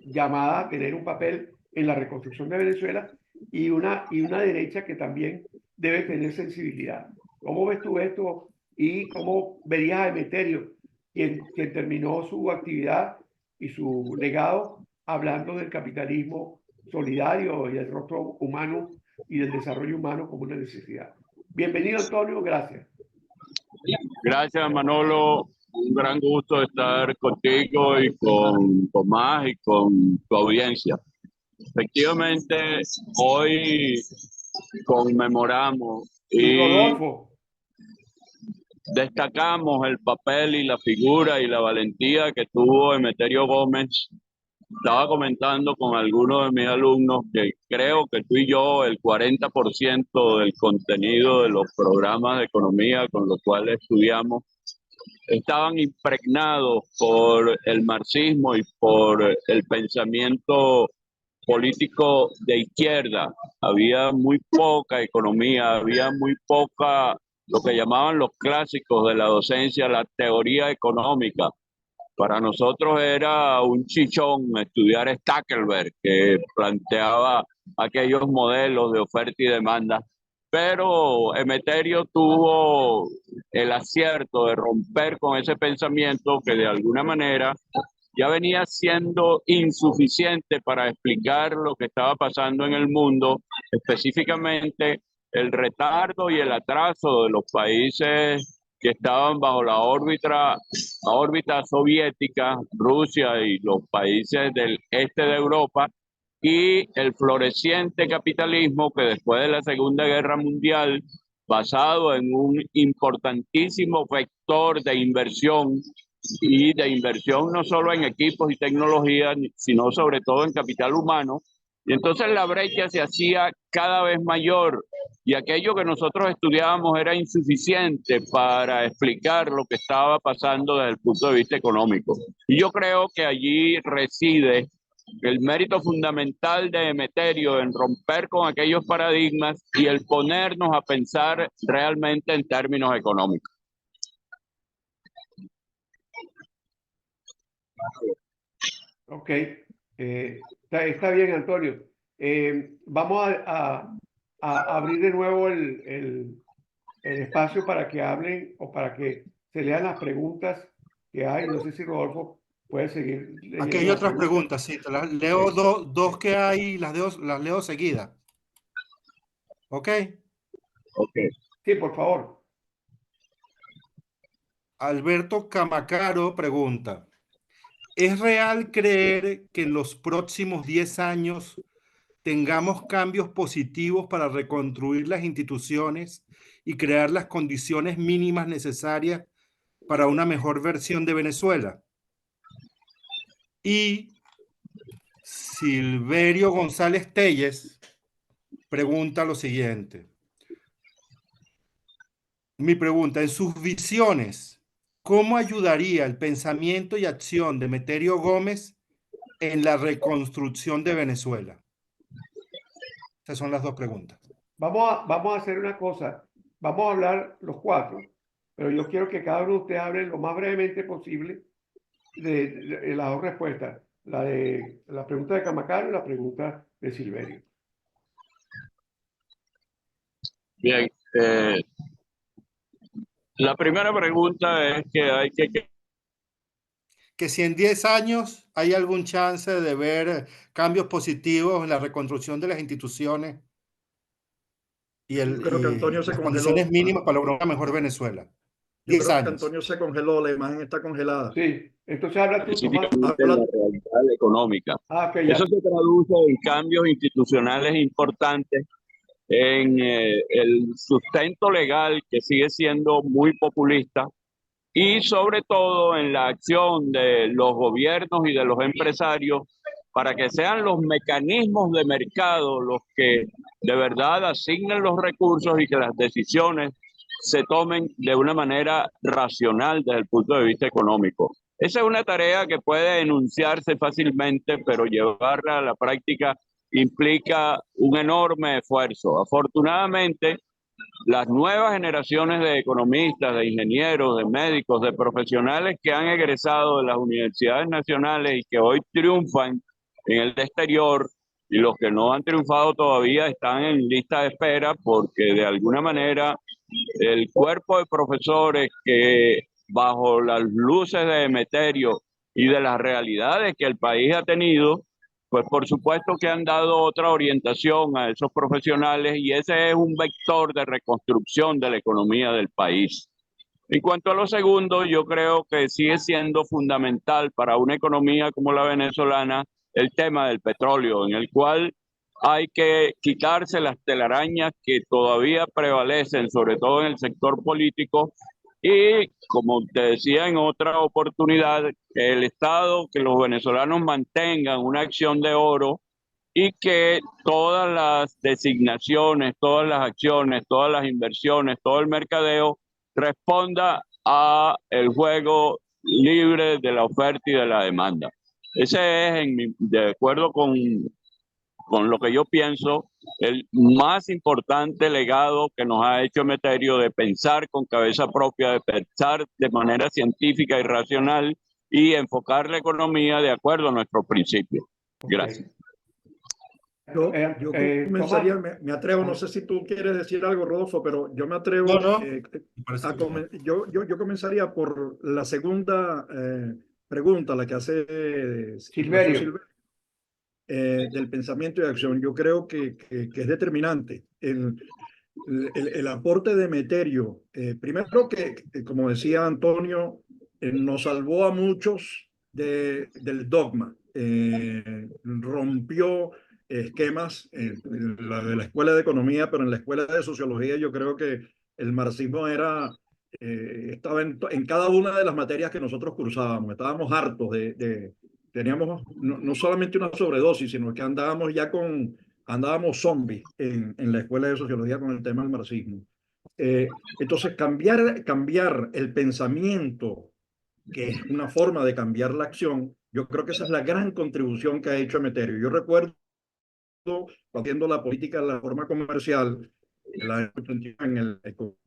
llamada a tener un papel en la reconstrucción de Venezuela y una derecha que también debe tener sensibilidad? ¿Cómo ves tú esto y cómo verías a Emeterio, quien terminó su actividad y su legado hablando del capitalismo solidario y del rostro humano y del desarrollo humano como una necesidad? Bienvenido, Antonio, gracias.
Gracias, Manolo. Un gran gusto estar contigo y con Tomás y con tu audiencia. Efectivamente, hoy conmemoramos
Y
y
Rodolfo,
destacamos el papel y la figura y la valentía que tuvo Emeterio Gómez. Estaba comentando con algunos de mis alumnos que creo que tú y yo, el 40% del contenido de los programas de economía con los cuales estudiamos, estaban impregnados por el marxismo y por el pensamiento político de izquierda. Había muy poca economía, había muy poca, lo que llamaban los clásicos de la docencia, la teoría económica. Para nosotros era un chichón estudiar Stackelberg, que planteaba aquellos modelos de oferta y demanda, pero Emeterio tuvo el acierto de romper con ese pensamiento que de alguna manera ya venía siendo insuficiente para explicar lo que estaba pasando en el mundo, específicamente el retardo y el atraso de los países que estaban bajo la órbita soviética, Rusia y los países del este de Europa, y el floreciente capitalismo que después de la Segunda Guerra Mundial, basado en un importantísimo vector de inversión y de inversión no solo en equipos y tecnología, sino sobre todo en capital humano. Y entonces la brecha se hacía cada vez mayor y aquello que nosotros estudiábamos era insuficiente para explicar lo que estaba pasando desde el punto de vista económico. Y yo creo que allí reside el mérito fundamental de Emeterio en romper con aquellos paradigmas y el ponernos a pensar realmente en términos económicos.
Ok, está bien, Antonio. Vamos a abrir de nuevo el espacio para que hablen o para que se lean las preguntas que hay. No sé si Rodolfo puede seguir
Aquí
leyendo
hay
las
otras
preguntas.
preguntas, sí, te las leo
Ok.
dos que hay, las leo seguidas. ¿Ok?
Okay.
Sí, por favor.
Alberto Camacaro pregunta, ¿es real creer que en los próximos 10 años tengamos cambios positivos para reconstruir las instituciones y crear las condiciones mínimas necesarias para una mejor versión de Venezuela? Y Silverio González Telles pregunta lo siguiente. Mi pregunta, en sus visiones, ¿cómo ayudaría el pensamiento y acción de Emeterio Gómez en la reconstrucción de Venezuela? Estas son las dos preguntas.
Vamos a hacer una cosa. Vamos a hablar los cuatro, pero yo quiero que cada uno de ustedes hable lo más brevemente posible de las dos respuestas. La pregunta de Camacaro y la pregunta de Silverio.
Bien, la primera pregunta es que hay
Que si en 10 años hay algún chance de ver cambios positivos en la reconstrucción de las instituciones y,
Yo creo que Antonio se
las
congeló.
condiciones mínimas para lograr una mejor Venezuela.
Yo
10
creo que
años.
Antonio se congeló, la imagen está congelada.
Sí, entonces habla tú, Tomás.
específicamente en la
Habla,
realidad económica.
Ok,
Eso
ya.
se traduce en cambios institucionales importantes, en el sustento legal que sigue siendo muy populista y sobre todo en la acción de los gobiernos y de los empresarios para que sean los mecanismos de mercado los que de verdad asignen los recursos y que las decisiones se tomen de una manera racional desde el punto de vista económico. Esa es una tarea que puede enunciarse fácilmente, pero llevarla a la práctica implica un enorme esfuerzo. Afortunadamente, las nuevas generaciones de economistas, de ingenieros, de médicos, de profesionales que han egresado de las universidades nacionales y que hoy triunfan en el exterior, y los que no han triunfado todavía están en lista de espera porque de alguna manera el cuerpo de profesores que bajo las luces de Emeterio y de las realidades que el país ha tenido, pues por supuesto que han dado otra orientación a esos profesionales y ese es un vector de reconstrucción de la economía del país. En cuanto a lo segundo, yo creo que sigue siendo fundamental para una economía como la venezolana el tema del petróleo, en el cual hay que quitarse las telarañas que todavía prevalecen, sobre todo en el sector político, y como te decía en otra oportunidad, que el Estado, que los venezolanos mantengan una acción de oro y que todas las designaciones, todas las acciones, todas las inversiones, todo el mercadeo responda a el juego libre de la oferta y de la demanda. Ese es, de acuerdo con lo que yo pienso, el más importante legado que nos ha hecho Emeterio de pensar con cabeza propia, de pensar de manera científica y racional y enfocar la economía de acuerdo a nuestros principios.
Okay.
Gracias.
yo comenzaría,
Tomás.
me atrevo, no sé si tú quieres decir algo, Rodolfo, pero yo me atrevo yo comenzaría por la segunda pregunta, la que hace el profesor
Silverio.
Silverio, del pensamiento y acción. Yo creo que es determinante. El aporte de Emeterio, primero como decía Antonio, nos salvó a muchos del dogma, rompió esquemas de la escuela de economía, pero en la escuela de sociología yo creo que el marxismo era estaba en cada una de las materias que nosotros cursábamos. Estábamos hartos teníamos no solamente una sobredosis, sino que andábamos zombies en la escuela de sociología con el tema del marxismo. Entonces, cambiar el pensamiento, que es una forma de cambiar la acción, yo creo que esa es la gran contribución que ha hecho Emeterio. Yo recuerdo haciendo la política de la forma comercial,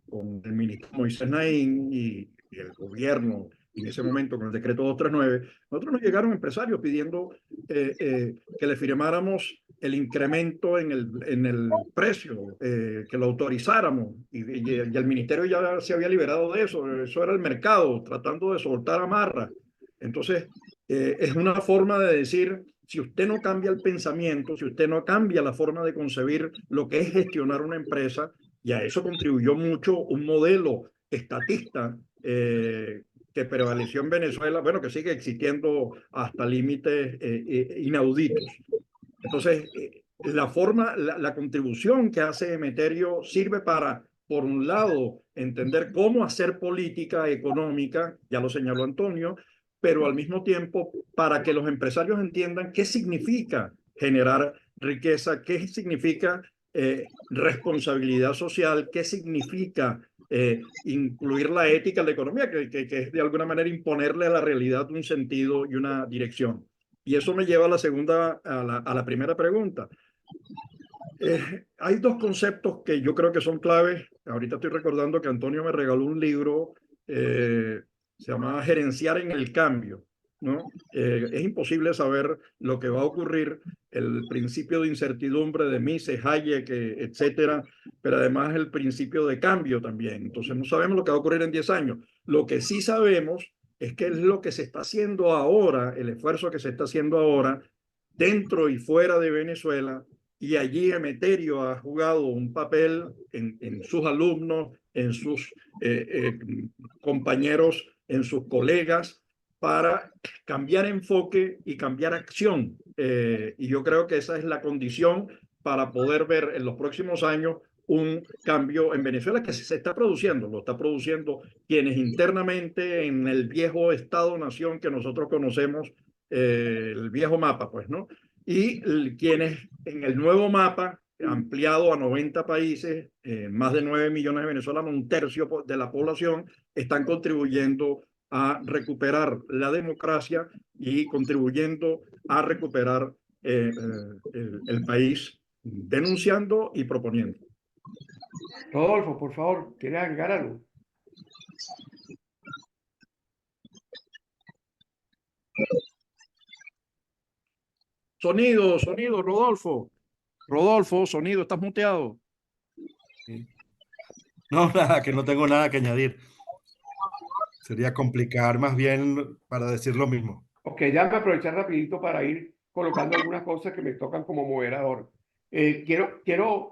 con el ministro Moisés Naín y el gobierno, en ese momento con el decreto 239, nosotros nos llegaron empresarios pidiendo que le firmáramos el incremento en el precio, que lo autorizáramos, y el ministerio ya se había liberado de eso era el mercado, tratando de soltar amarras. Entonces, es una forma de decir, si usted no cambia el pensamiento, si usted no cambia la forma de concebir lo que es gestionar una empresa, y a eso contribuyó mucho un modelo estatista que prevaleció en Venezuela, bueno, que sigue existiendo hasta límites inauditos. Entonces, la contribución que hace Emeterio sirve para, por un lado, entender cómo hacer política económica, ya lo señaló Antonio, pero al mismo tiempo para que los empresarios entiendan qué significa generar riqueza, qué significa responsabilidad social, qué significa incluir la ética en la economía, que es de alguna manera imponerle a la realidad un sentido y una dirección. Y eso me lleva a la primera pregunta. Hay dos conceptos que yo creo que son claves. Ahorita estoy recordando que Antonio me regaló un libro, se llama Gerenciar en el Cambio, ¿no? Es imposible saber lo que va a ocurrir, el principio de incertidumbre de Mises, Hayek, etcétera, pero además el principio de cambio también. Entonces no sabemos lo que va a ocurrir en 10 años. Lo que sí sabemos es que es lo que se está haciendo ahora, el esfuerzo que se está haciendo ahora dentro y fuera de Venezuela, y allí Emeterio ha jugado un papel en sus alumnos, en sus compañeros, en sus colegas, para cambiar enfoque y cambiar acción. Y yo creo que esa es la condición para poder ver en los próximos años un cambio en Venezuela que se está produciendo, lo está produciendo quienes internamente en el viejo Estado-nación que nosotros conocemos, el viejo mapa, pues, ¿no? Y quienes en el nuevo mapa, ampliado a 90 países, más de 9 millones de venezolanos, un tercio de la población, están contribuyendo a recuperar la democracia y contribuyendo a recuperar el país, denunciando y proponiendo.
Rodolfo, por favor, ¿quieres agregar algo?
Sonido, Rodolfo. Rodolfo, sonido, estás muteado.
No, nada, que no tengo nada que añadir. Sería complicar más bien para decir lo mismo.
Ok, ya me aprovechar rapidito para ir colocando algunas cosas que me tocan como moderador. Quiero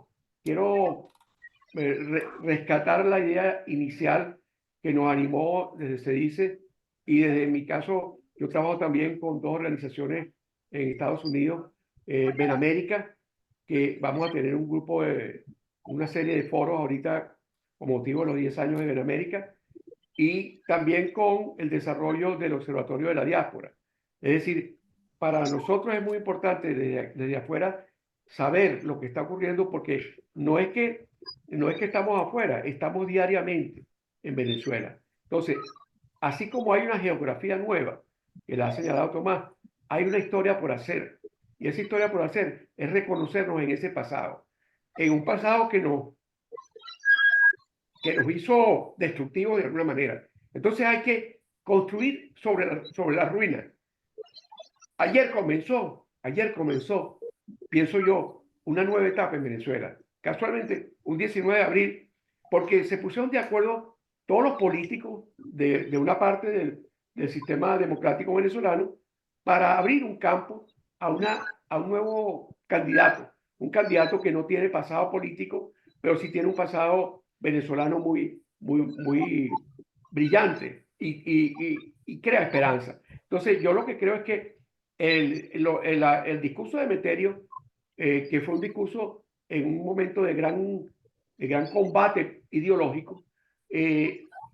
rescatar la idea inicial que nos animó desde Se Dice, y desde mi caso, yo trabajo también con dos organizaciones en Estados Unidos, Benamérica, que vamos a tener un grupo una serie de foros ahorita con motivo de los 10 años de Benamérica, y también con el desarrollo del Observatorio de la Diáspora. Es decir, para nosotros es muy importante desde afuera saber lo que está ocurriendo, porque no es que estamos afuera, estamos diariamente en Venezuela. Entonces, así como hay una geografía nueva, que la ha señalado Tomás, hay una historia por hacer. Y esa historia por hacer es reconocernos en ese pasado, en un pasado que nos hizo destructivos de alguna manera. Entonces hay que construir sobre la ruina. Ayer comenzó, pienso yo, una nueva etapa en Venezuela. Casualmente, un 19 de abril, porque se pusieron de acuerdo todos los políticos de una parte del sistema democrático venezolano para abrir un campo a un nuevo candidato, un candidato que no tiene pasado político, pero sí tiene un pasado venezolano muy brillante y crea esperanza. Entonces, yo lo que creo es que el discurso de Emeterio, que fue un discurso en un momento de gran combate ideológico,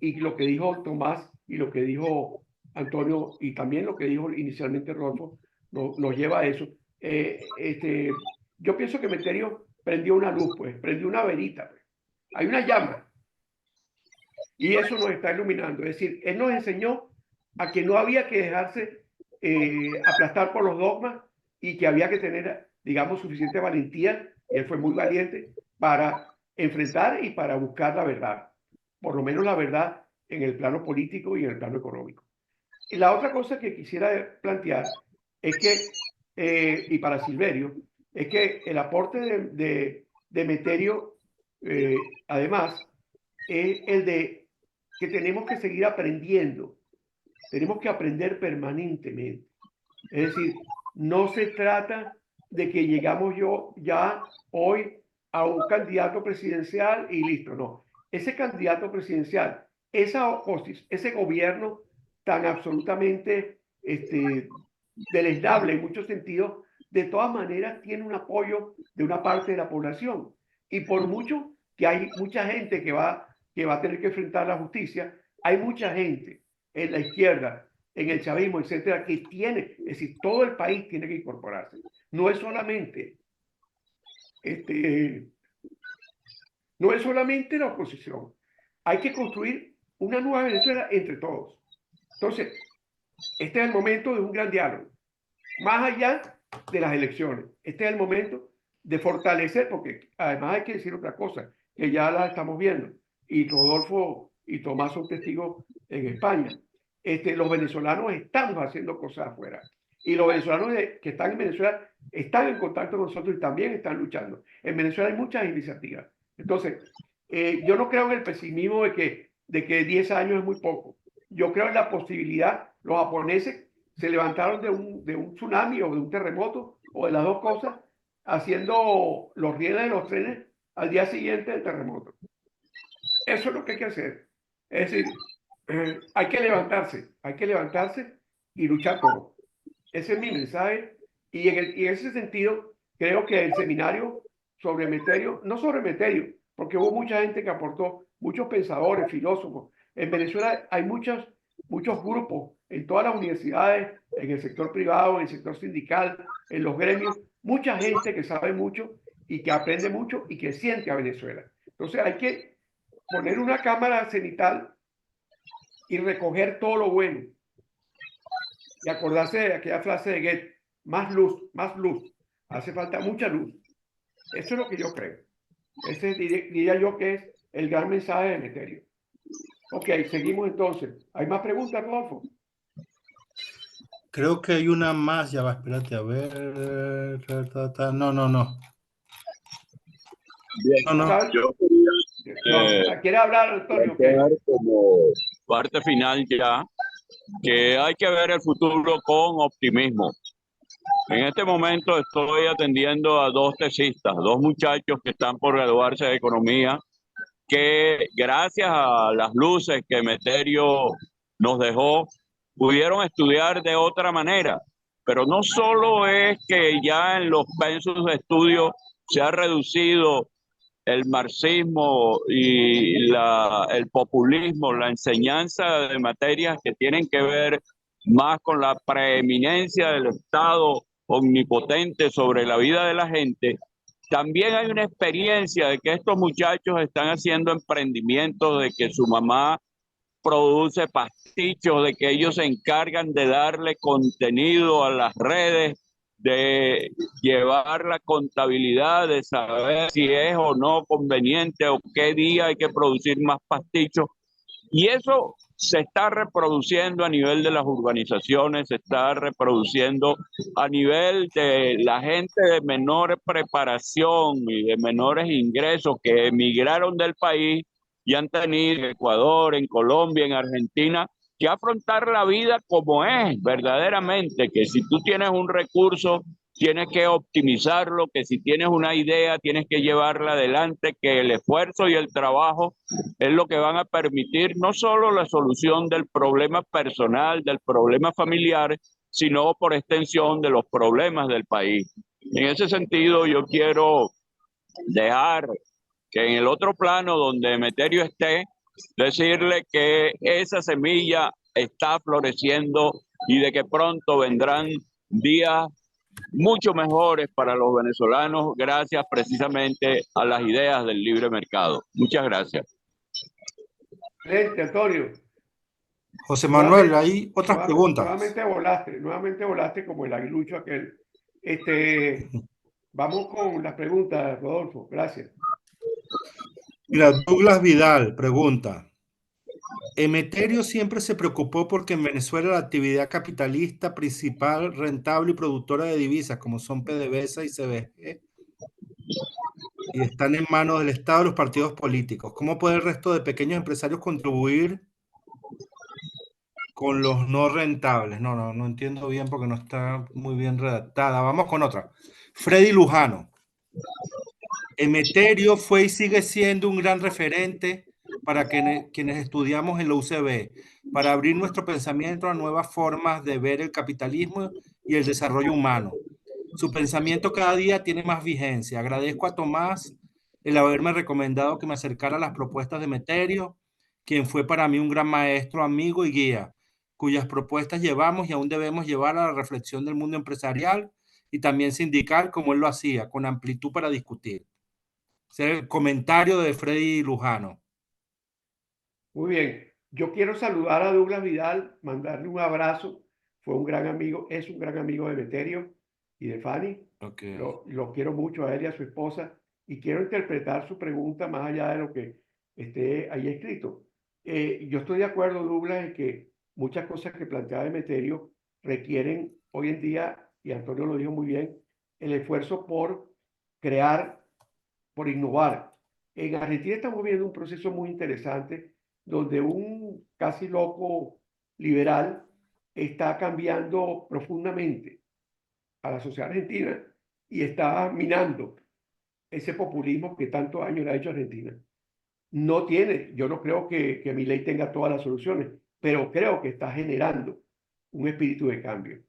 y lo que dijo Tomás y lo que dijo Antonio y también lo que dijo inicialmente Rodolfo nos lleva a eso. Yo pienso que Meterio prendió una luz, pues, prendió una verita, pues. Hay una llama y eso nos está iluminando. Es decir, él nos enseñó a que no había que dejarse aplastar por los dogmas y que había que tener, digamos, suficiente valentía, y él fue muy valiente, para enfrentar y para buscar la verdad, por lo menos la verdad en el plano político y en el plano económico. Y la otra cosa que quisiera plantear es que, y para Silverio, es que el aporte de Meterio, además, es el de que tenemos que seguir aprendiendo, tenemos que aprender permanentemente. Es decir, no se trata de que llegamos ya hoy a un candidato presidencial y listo, no. Ese candidato presidencial, ese gobierno tan absolutamente deleznable en muchos sentidos, de todas maneras tiene un apoyo de una parte de la población. Y por mucho que hay mucha gente que va a tener que enfrentar la justicia, hay mucha gente en la izquierda, en el chavismo, etcétera, que tiene, es decir, todo el país tiene que incorporarse. No es solamente, no es solamente la oposición. Hay que construir una nueva Venezuela entre todos. Entonces, este es el momento de un gran diálogo. Más allá de las elecciones, este es el momento de fortalecer, porque además hay que decir otra cosa, que ya la estamos viendo, y Rodolfo y Tomás son testigos en España. Los venezolanos están haciendo cosas afuera, y los venezolanos que están en Venezuela están en contacto con nosotros y también están luchando. En Venezuela hay muchas iniciativas. Entonces, yo no creo en el pesimismo de que 10 años es muy poco. Yo creo en la posibilidad. Los japoneses se levantaron de un tsunami o de un terremoto o de las dos cosas, haciendo los rieles de los trenes al día siguiente del terremoto. Eso es lo que hay que hacer. Es decir, hay que levantarse y luchar todo. Ese es mi mensaje. Y en ese sentido, creo que el seminario sobre Meterio, no sobre Meterio, porque hubo mucha gente que aportó, muchos pensadores, filósofos. En Venezuela hay muchos grupos, en todas las universidades, en el sector privado, en el sector sindical, en los gremios, mucha gente que sabe mucho y que aprende mucho y que siente a Venezuela. Entonces hay que poner una cámara cenital y recoger todo lo bueno. Y acordarse de aquella frase de Goethe, más luz, más luz. Hace falta mucha luz. Eso es lo que yo creo. Ese diría yo que es el gran mensaje de Meterio. Ok, seguimos entonces. ¿Hay más preguntas, Rodolfo?
Creo que hay una más, ya va, espérate, a ver. No.
Bien,
No.
yo quería
¿Quiere hablar, Antonio?
como parte final ya, que hay que ver el futuro con optimismo. En este momento estoy atendiendo a dos tesistas, dos muchachos que están por graduarse de economía, que gracias a las luces que Meterio nos dejó, pudieron estudiar de otra manera. Pero no solo es que ya en los pensos de estudio se ha reducido el marxismo y el populismo, la enseñanza de materias que tienen que ver más con la preeminencia del Estado omnipotente sobre la vida de la gente. También hay una experiencia de que estos muchachos están haciendo emprendimientos, de que su mamá produce pastichos, de que ellos se encargan de darle contenido a las redes, de llevar la contabilidad, de saber si es o no conveniente o qué día hay que producir más pastichos. Y eso se está reproduciendo a nivel de las urbanizaciones, se está reproduciendo a nivel de la gente de menor preparación y de menores ingresos que emigraron del país y han tenido en Ecuador, en Colombia, en Argentina, que afrontar la vida como es verdaderamente, que si tú tienes un recurso, tienes que optimizarlo, que si tienes una idea, tienes que llevarla adelante, que el esfuerzo y el trabajo es lo que van a permitir no solo la solución del problema personal, del problema familiar, sino por extensión de los problemas del país. En ese sentido, yo quiero dejar que en el otro plano donde Meterio esté, decirle que esa semilla está floreciendo y de que pronto vendrán días mucho mejores para los venezolanos gracias precisamente a las ideas del libre mercado. Muchas gracias.
Excelente, Antonio.
José Manuel,
Nuevamente,
hay otras preguntas.
nuevamente volaste como el aguilucho aquel. Vamos con las preguntas, Rodolfo. Gracias.
Mira, Douglas Vidal pregunta. Emeterio siempre se preocupó porque en Venezuela la actividad capitalista principal, rentable y productora de divisas, como son PDVSA y CBG, y están en manos del Estado y los partidos políticos. ¿Cómo puede el resto de pequeños empresarios contribuir con los no rentables? No entiendo bien porque no está muy bien redactada. Vamos con otra. Freddy Lujano. Emeterio fue y sigue siendo un gran referente para quienes estudiamos en la UCB, para abrir nuestro pensamiento a nuevas formas de ver el capitalismo y el desarrollo humano. Su pensamiento cada día tiene más vigencia. Agradezco a Tomás el haberme recomendado que me acercara a las propuestas de Emeterio, quien fue para mí un gran maestro, amigo y guía, cuyas propuestas llevamos y aún debemos llevar a la reflexión del mundo empresarial y también sindical, como él lo hacía, con amplitud para discutir. Ese es el comentario de Freddy Lujano.
Muy bien. Yo quiero saludar a Douglas Vidal, mandarle un abrazo. Fue un gran amigo, es un gran amigo de Emeterio y de Fanny.
Okay.
Lo quiero mucho a él y a su esposa. Y quiero interpretar su pregunta más allá de lo que esté ahí escrito. Yo estoy de acuerdo, Douglas, en que muchas cosas que planteaba Emeterio requieren hoy en día, y Antonio lo dijo muy bien, el esfuerzo por crear, por innovar. En Argentina estamos viendo un proceso muy interesante donde un casi loco liberal está cambiando profundamente a la sociedad argentina y está minando ese populismo que tanto daño le ha hecho a Argentina. No tiene, yo no creo que Milei tenga todas las soluciones, pero creo que está generando un espíritu de cambio.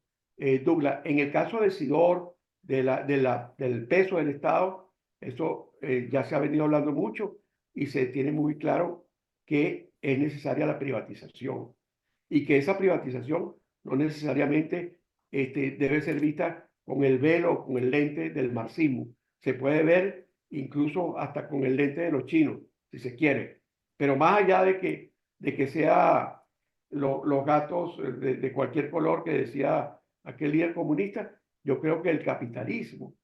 Douglas, en el caso de Sidor, del peso del Estado, eso ya se ha venido hablando mucho y se tiene muy claro que es necesaria la privatización y que esa privatización no necesariamente debe ser vista con el velo, con el lente del marxismo. Se puede ver incluso hasta con el lente de los chinos, si se quiere. Pero más allá de que sea los gatos de cualquier color que decía aquel líder comunista, yo creo que el capitalismo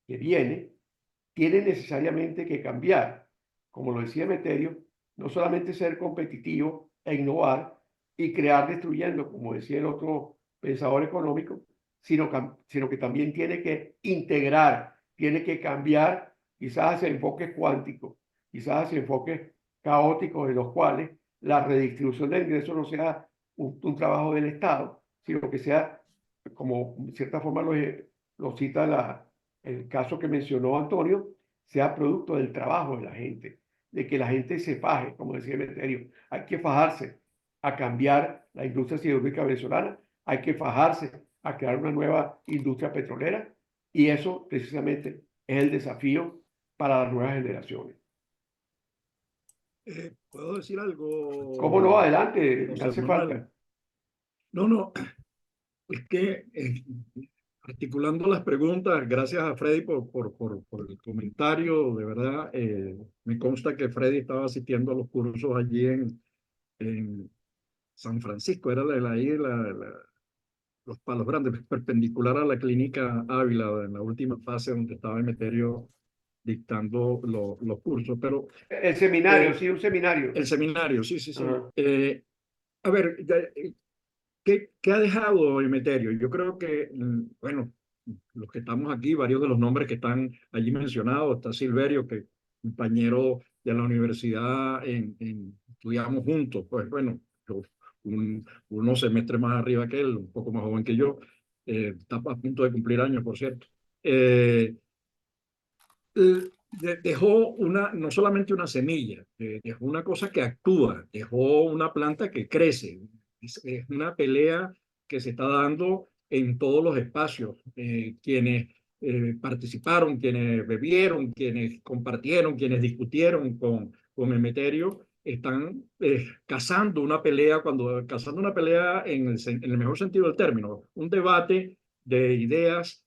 que viene tiene necesariamente que cambiar, como lo decía Meterio, no solamente ser competitivo e innovar y crear destruyendo, como decía el otro pensador económico, sino que también tiene que integrar, tiene que cambiar quizás hacia enfoques cuánticos, quizás hacia enfoques caóticos en los cuales la redistribución del ingreso no sea un trabajo del Estado, sino que sea, como de cierta forma lo cita el caso que mencionó Antonio, sea producto del trabajo de la gente, de que la gente se faje, como decía Meterio. Hay que fajarse a cambiar la industria siderúrgica venezolana, hay que fajarse a crear una nueva industria petrolera y eso precisamente es el desafío para las nuevas generaciones.
¿Puedo decir algo?
¿Cómo no? Adelante, me
José
hace
Manuel.
falta.
No, es que articulando las preguntas, gracias a Freddy por el comentario, de verdad, me consta que Freddy estaba asistiendo a los cursos allí en San Francisco, era los Palos Grandes, perpendicular a la clínica Ávila, en la última fase donde estaba Emeterio dictando los cursos, pero...
El seminario, sí, un seminario.
El seminario, sí.
Ajá.
A ver, ¿qué ha dejado Emeterio? Yo creo que, bueno, los que estamos aquí, varios de los nombres que están allí mencionados, está Silverio, que compañero de la universidad, estudiamos juntos, pues bueno, yo, unos semestres más arriba que él, un poco más joven que yo, está a punto de cumplir años, por cierto. Dejó no solamente una semilla, dejó una cosa que actúa, dejó una planta que crece. Es una pelea que se está dando en todos los espacios. Quienes participaron, quienes bebieron, quienes compartieron, quienes discutieron con Emeterio, están cazando una pelea, cazando una pelea en el mejor sentido del término, un debate de ideas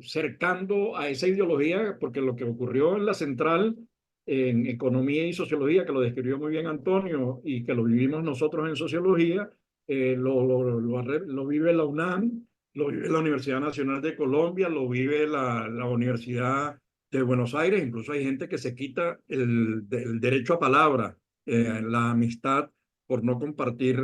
cercando a esa ideología, porque lo que ocurrió en la central en economía y sociología, que lo describió muy bien Antonio y que lo vivimos nosotros en sociología, lo vive la UNAM, lo vive la Universidad Nacional de Colombia, lo vive la Universidad de Buenos Aires. Incluso hay gente que se quita el derecho a palabra, la amistad, por no compartir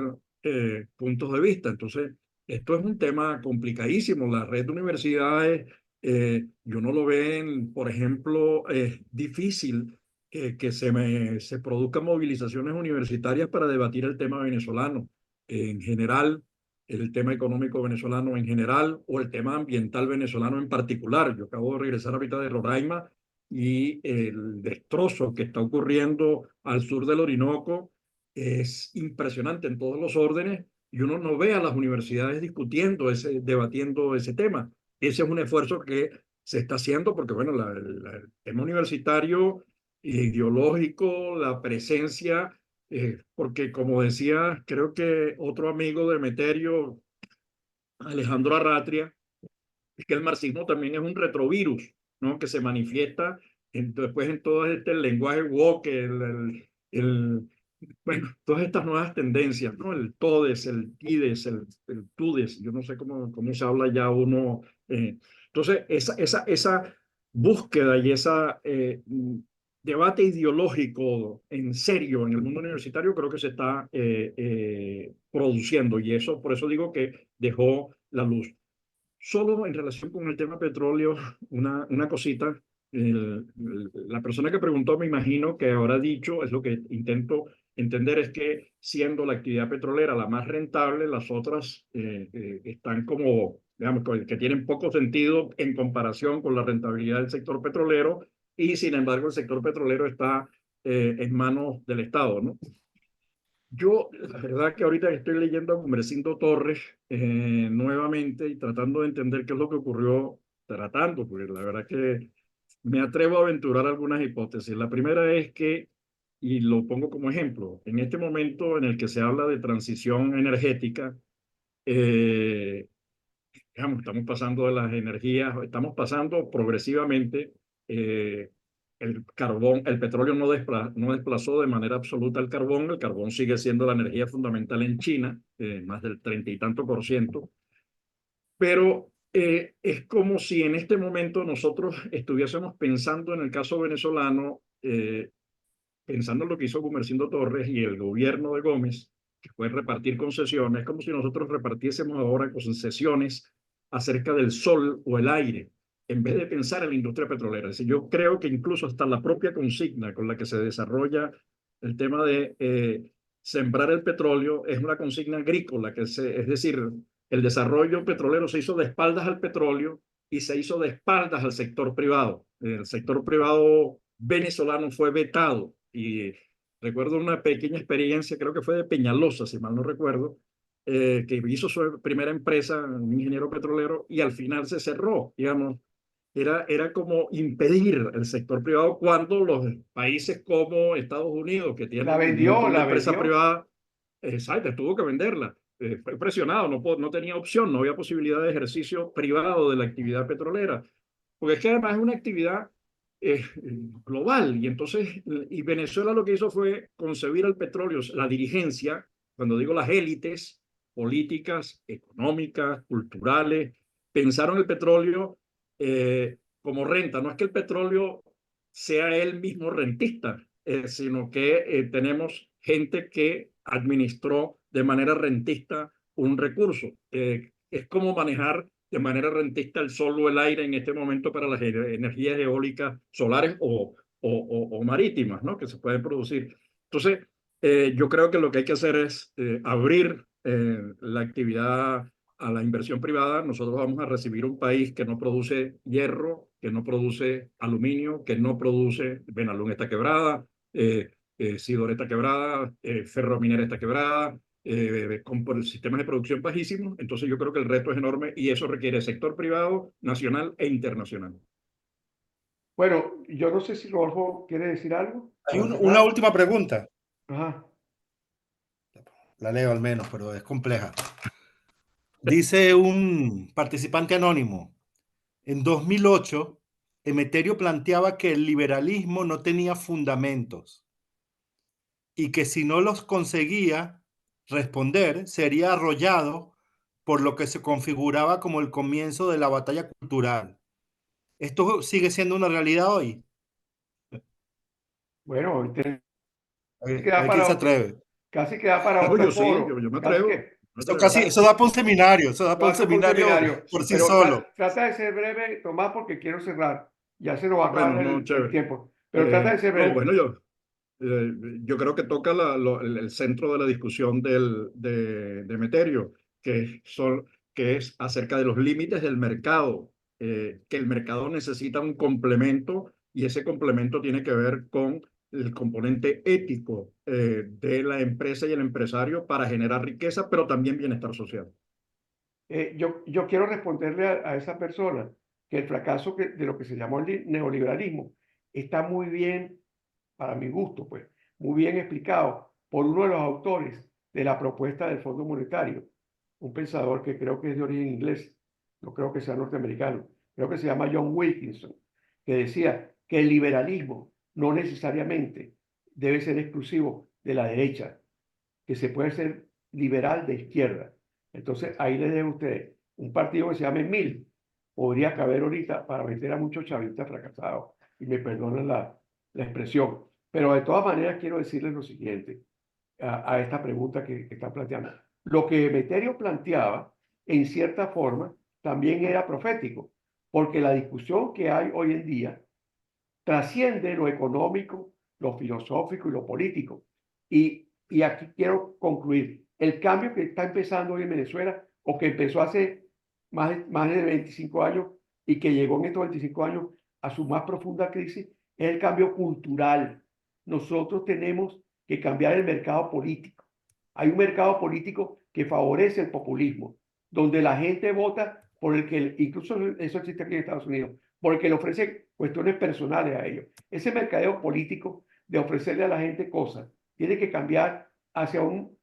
puntos de vista. Entonces, esto es un tema complicadísimo. La red de universidades, yo no lo ven, por ejemplo, es difícil que se produzcan movilizaciones universitarias para debatir el tema venezolano en general, el tema económico venezolano en general o el tema ambiental venezolano en particular. Yo acabo de regresar ahorita de Roraima y el destrozo que está ocurriendo al sur del Orinoco es impresionante en todos los órdenes y uno no ve a las universidades debatiendo ese tema. Ese es un esfuerzo que se está haciendo porque, bueno, el tema universitario, ideológico, la presencia, porque como decía, creo que otro amigo de Meterio, Alejandro Arratria, es que el marxismo también es un retrovirus, ¿no? Que se manifiesta después en todo este lenguaje woke, bueno, todas estas nuevas tendencias, ¿no? El todes, el tides, el tudes, yo no sé cómo se habla ya uno. Entonces, esa búsqueda y esa debate ideológico en serio en el mundo universitario creo que se está produciendo y eso, por eso digo que dejó la luz. Solo en relación con el tema petróleo, una cosita. La persona que preguntó, me imagino que habrá dicho, es lo que intento entender, es que siendo la actividad petrolera la más rentable, las otras están como, digamos, que tienen poco sentido en comparación con la rentabilidad del sector petrolero y sin embargo el sector petrolero está en manos del Estado, ¿no? Yo, la verdad que ahorita estoy leyendo a Gumersindo Torres nuevamente y tratando de entender qué es lo que ocurrió, porque la verdad que me atrevo a aventurar algunas hipótesis. La primera es que, y lo pongo como ejemplo, en este momento en el que se habla de transición energética, eh, digamos, estamos pasando de las energías, estamos pasando progresivamente. El petróleo no desplazó de manera absoluta el carbón sigue siendo la energía fundamental en China, más del 30 y tanto por ciento, pero es como si en este momento nosotros estuviésemos pensando en el caso venezolano, pensando en lo que hizo Gumersindo Torres y el gobierno de Gómez, que fue repartir concesiones, como si nosotros repartiésemos ahora concesiones acerca del sol o el aire, en vez de pensar en la industria petrolera. Es decir, yo creo que incluso hasta la propia consigna con la que se desarrolla el tema de sembrar el petróleo es una consigna agrícola, es decir, el desarrollo petrolero se hizo de espaldas al petróleo y se hizo de espaldas al sector privado. El sector privado venezolano fue vetado y recuerdo una pequeña experiencia, creo que fue de Peñalosa, si mal no recuerdo, que hizo su primera empresa, un ingeniero petrolero, y al final se cerró, digamos. Era como impedir el sector privado cuando los países como Estados Unidos, que tienen un montón de
La
empresas
vendió.
privadas, exacto, tuvo que venderla. Fue presionado, no tenía opción, no había posibilidad de ejercicio privado de la actividad petrolera. Porque es que además es una actividad global y entonces, y Venezuela lo que hizo fue concebir el petróleo, la dirigencia, cuando digo las élites políticas, económicas, culturales, pensaron el petróleo como renta. No es que el petróleo sea él mismo rentista, sino que tenemos gente que administró de manera rentista un recurso. Es como manejar de manera rentista el sol o el aire en este momento para las energías eólicas solares o marítimas, ¿no? Que se pueden producir. Entonces, yo creo que lo que hay que hacer es abrir la actividad a la inversión privada. Nosotros vamos a recibir un país que no produce hierro, que no produce aluminio, que no produce, Benalún está quebrada, Sidor está quebrada, Ferrominera está quebrada, con sistemas de producción bajísimos. Entonces yo creo que el reto es enorme y eso requiere sector privado, nacional e internacional.
Bueno, yo no sé si Rodolfo quiere decir algo.
Hay
para
una
cerrar.
última pregunta.
Ajá.
La leo al menos, pero es compleja. Dice un participante anónimo, en 2008, Emeterio planteaba que el liberalismo no tenía fundamentos y que si no los conseguía responder, sería arrollado por lo que se configuraba como el comienzo de la batalla cultural. ¿Esto sigue siendo una realidad hoy?
Bueno,
A ver quién se
para,
atreve.
casi queda para
No,
otro
yo sí,
foro.
yo me
Casi
atrevo.
que
Me
Eso
atrevo.
casi, eso da para un seminario, eso da para un
trata por un
seminario
seminario.
por sí
Pero
solo.
trata de ser breve, Tomás, porque quiero cerrar. Ya se nos va a
Bueno,
acabar
no,
el
chévere.
tiempo. Pero trata de ser
No,
breve.
bueno, yo creo que toca el centro de la discusión de Emeterio, que es acerca de los límites del mercado, que el mercado necesita un complemento y ese complemento tiene que ver con el componente ético de la empresa y el empresario para generar riqueza, pero también bienestar social.
Yo quiero responderle a esa persona que el fracaso de lo que se llamó el neoliberalismo está muy bien, para mi gusto, pues, muy bien explicado por uno de los autores de la propuesta del Fondo Monetario, un pensador que creo que es de origen inglés, no creo que sea norteamericano, creo que se llama John Wilkinson, que decía que el liberalismo no necesariamente debe ser exclusivo de la derecha, que se puede ser liberal de izquierda. Entonces, ahí les dejo a ustedes un partido que se llame MIL. Podría caber ahorita para meter a muchos chavistas fracasados, y me perdonan la expresión. Pero de todas maneras quiero decirles lo siguiente a esta pregunta que están planteando. Lo que Emeterio planteaba, en cierta forma, también era profético, porque la discusión que hay hoy en día trasciende lo económico, lo filosófico y lo político. Y aquí quiero concluir. El cambio que está empezando hoy en Venezuela, o que empezó hace más de 25 años y que llegó en estos 25 años a su más profunda crisis, es el cambio cultural. Nosotros tenemos que cambiar el mercado político. Hay un mercado político que favorece el populismo, donde la gente vota por el que, incluso eso existe aquí en Estados Unidos, por el que le ofrece cuestiones personales a ellos. Ese mercadeo político de ofrecerle a la gente cosas tiene que cambiar hacia un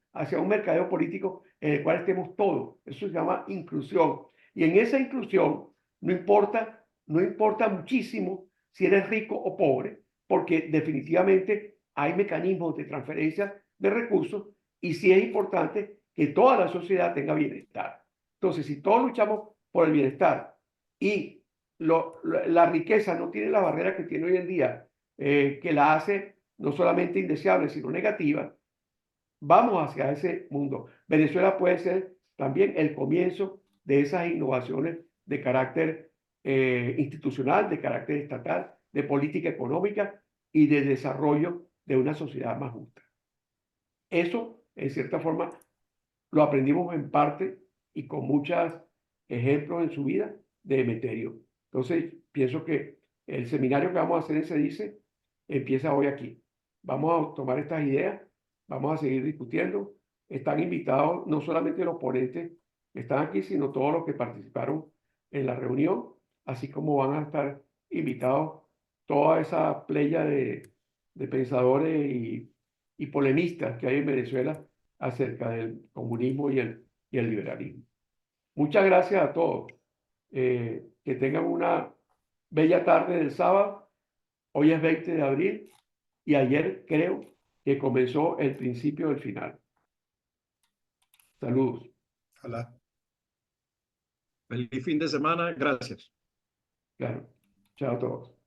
mercadeo político en el cual estemos todos. Eso se llama inclusión. Y en esa inclusión no importa muchísimo si eres rico o pobre, porque definitivamente hay mecanismos de transferencia de recursos y sí es importante que toda la sociedad tenga bienestar. Entonces, si todos luchamos por el bienestar y la riqueza no tiene la barrera que tiene hoy en día, que la hace no solamente indeseable, sino negativa, vamos hacia ese mundo. Venezuela puede ser también el comienzo de esas innovaciones de carácter institucional, de carácter estatal, de política económica y de desarrollo de una sociedad más justa. Eso, en cierta forma, lo aprendimos en parte y con muchos ejemplos en su vida de Emeterio. Entonces, pienso que el seminario que vamos a hacer en CEDICE empieza hoy aquí. Vamos a tomar estas ideas, vamos a seguir discutiendo. Están invitados no solamente los ponentes que están aquí, sino todos los que participaron en la reunión, así como van a estar invitados toda esa playa de pensadores y polemistas que hay en Venezuela acerca del comunismo y el liberalismo. Muchas gracias a todos. Que tengan una bella tarde del sábado. Hoy es 20 de abril y ayer creo que comenzó el principio del final. Saludos.
Ojalá.
Feliz fin de semana. Gracias.
Claro. Chao a todos.